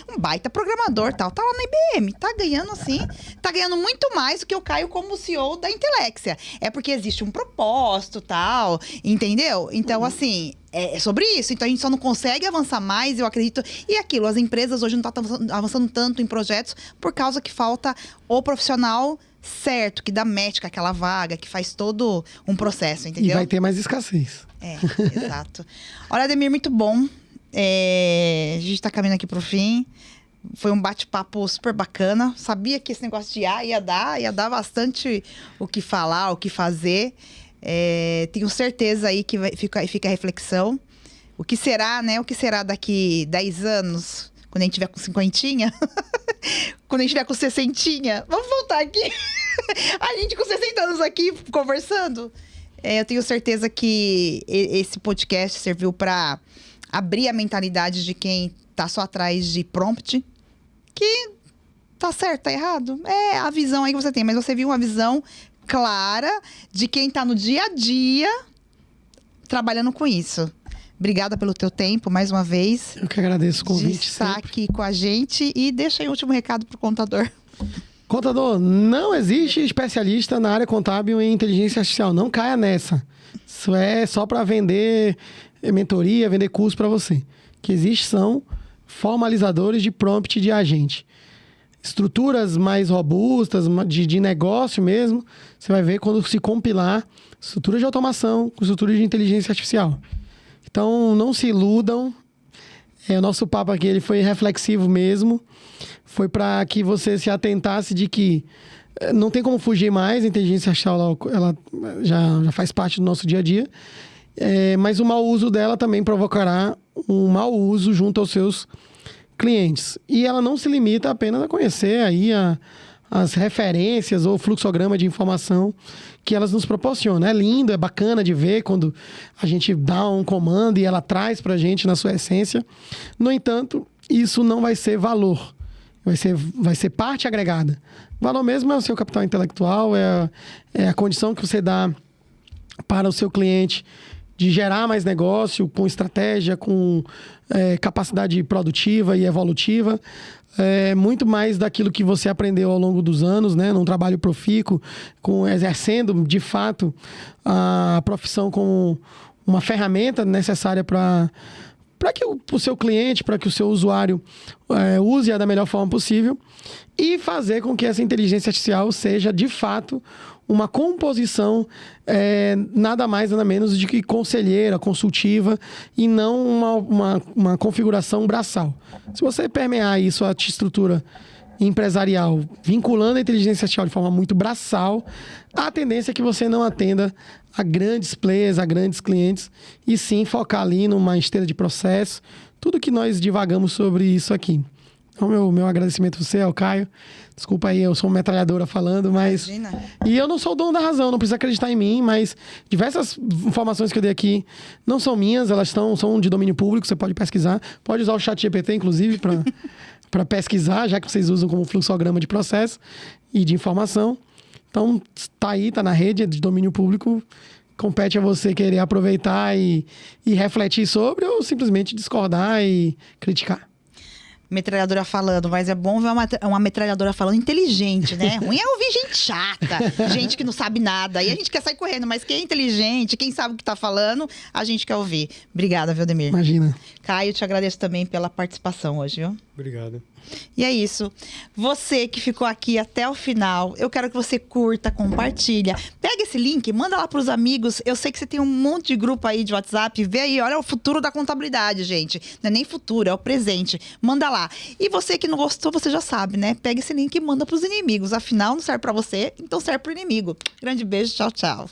um baita programador, tal, tá lá na IBM, tá ganhando assim, tá ganhando muito mais do que o Caio como CEO da Intelexia. É porque existe um propósito, tal, entendeu? Então, assim, é sobre isso. Então, a gente só não consegue avançar mais, eu acredito. E aquilo, as empresas hoje não estão avançando tanto em projetos por causa que falta o profissional certo, que dá match com aquela vaga, que faz todo um processo, entendeu? E vai ter mais escassez. Exato. Olha, Ademir, muito bom. A gente tá caminhando aqui pro fim. Foi um bate-papo super bacana. Sabia que esse negócio de IA ia dar bastante o que falar, o que fazer. Tenho certeza aí que fica a reflexão. O que será, né? O que será daqui 10 anos, quando a gente tiver com 50? Quando a gente tiver com 60? Vamos voltar aqui. A gente com 60 anos aqui, conversando. Eu tenho certeza que esse podcast serviu para abrir a mentalidade de quem tá só atrás de prompt. Que tá certo, tá errado. É a visão aí que você tem. Mas você viu uma visão clara de quem tá no dia a dia trabalhando com isso. Obrigada pelo teu tempo, mais uma vez. Eu que agradeço o convite. De estar aqui com a gente. E deixa aí o último recado pro contador. Contador, não existe especialista na área contábil em inteligência artificial. Não caia nessa. Isso é só para vender mentoria, vender curso para você. O que existe são formalizadores de prompt de agente. Estruturas mais robustas, de negócio mesmo, você vai ver quando se compilar estrutura de automação com estrutura de inteligência artificial. Então, não se iludam. O nosso papo aqui ele foi reflexivo mesmo. Foi para que você se atentasse de que não tem como fugir mais. A inteligência artificial ela já faz parte do nosso dia a dia. Mas o mau uso dela também provocará um mau uso junto aos seus clientes. E ela não se limita apenas a conhecer aí as referências ou fluxograma de informação que elas nos proporcionam. É lindo, é bacana de ver quando a gente dá um comando e ela traz para a gente na sua essência. No entanto, isso não vai ser valor. Vai ser parte agregada. O valor mesmo é o seu capital intelectual, é a condição que você dá para o seu cliente de gerar mais negócio com estratégia, com capacidade produtiva e evolutiva. Muito mais daquilo que você aprendeu ao longo dos anos, né? Num trabalho profícuo, exercendo, de fato, a profissão como uma ferramenta necessária para que o seu cliente, para que o seu usuário use-a da melhor forma possível e fazer com que essa inteligência artificial seja, de fato, uma composição nada mais, nada menos de que conselheira, consultiva e não uma configuração braçal. Se você permear isso à estrutura empresarial, vinculando a inteligência artificial de forma muito braçal, a tendência é que você não atenda a grandes players, a grandes clientes, e sim focar ali numa esteira de processo, tudo que nós divagamos sobre isso aqui. Então, meu agradecimento a você, ao Caio. Desculpa aí, eu sou uma metralhadora falando, mas... Imagina. E eu não sou o dono da razão, não precisa acreditar em mim, mas diversas informações que eu dei aqui não são minhas, elas são de domínio público, você pode pesquisar. Pode usar o ChatGPT, inclusive, para pesquisar, já que vocês usam como fluxograma de processo e de informação. Então, tá aí, tá na rede, é de domínio público. compete a você querer aproveitar e refletir sobre ou simplesmente discordar e criticar. Metralhadora falando, mas é bom ver uma metralhadora falando inteligente, né? Ruim é ouvir gente chata, gente que não sabe nada. E a gente quer sair correndo, mas quem é inteligente, quem sabe o que tá falando, a gente quer ouvir. Obrigada, Valdemir. Imagina. Caio, te agradeço também pela participação hoje, viu? Obrigado. E é isso. Você que ficou aqui até o final, eu quero que você curta, compartilha. Pega esse link, manda lá pros amigos. Eu sei que você tem um monte de grupo aí de WhatsApp. Vê aí, olha o futuro da contabilidade, gente. Não é nem futuro, é o presente. Manda lá. E você que não gostou, você já sabe, né? Pega esse link e manda pros inimigos. Afinal, não serve pra você, então serve pro inimigo. Grande beijo, tchau, tchau.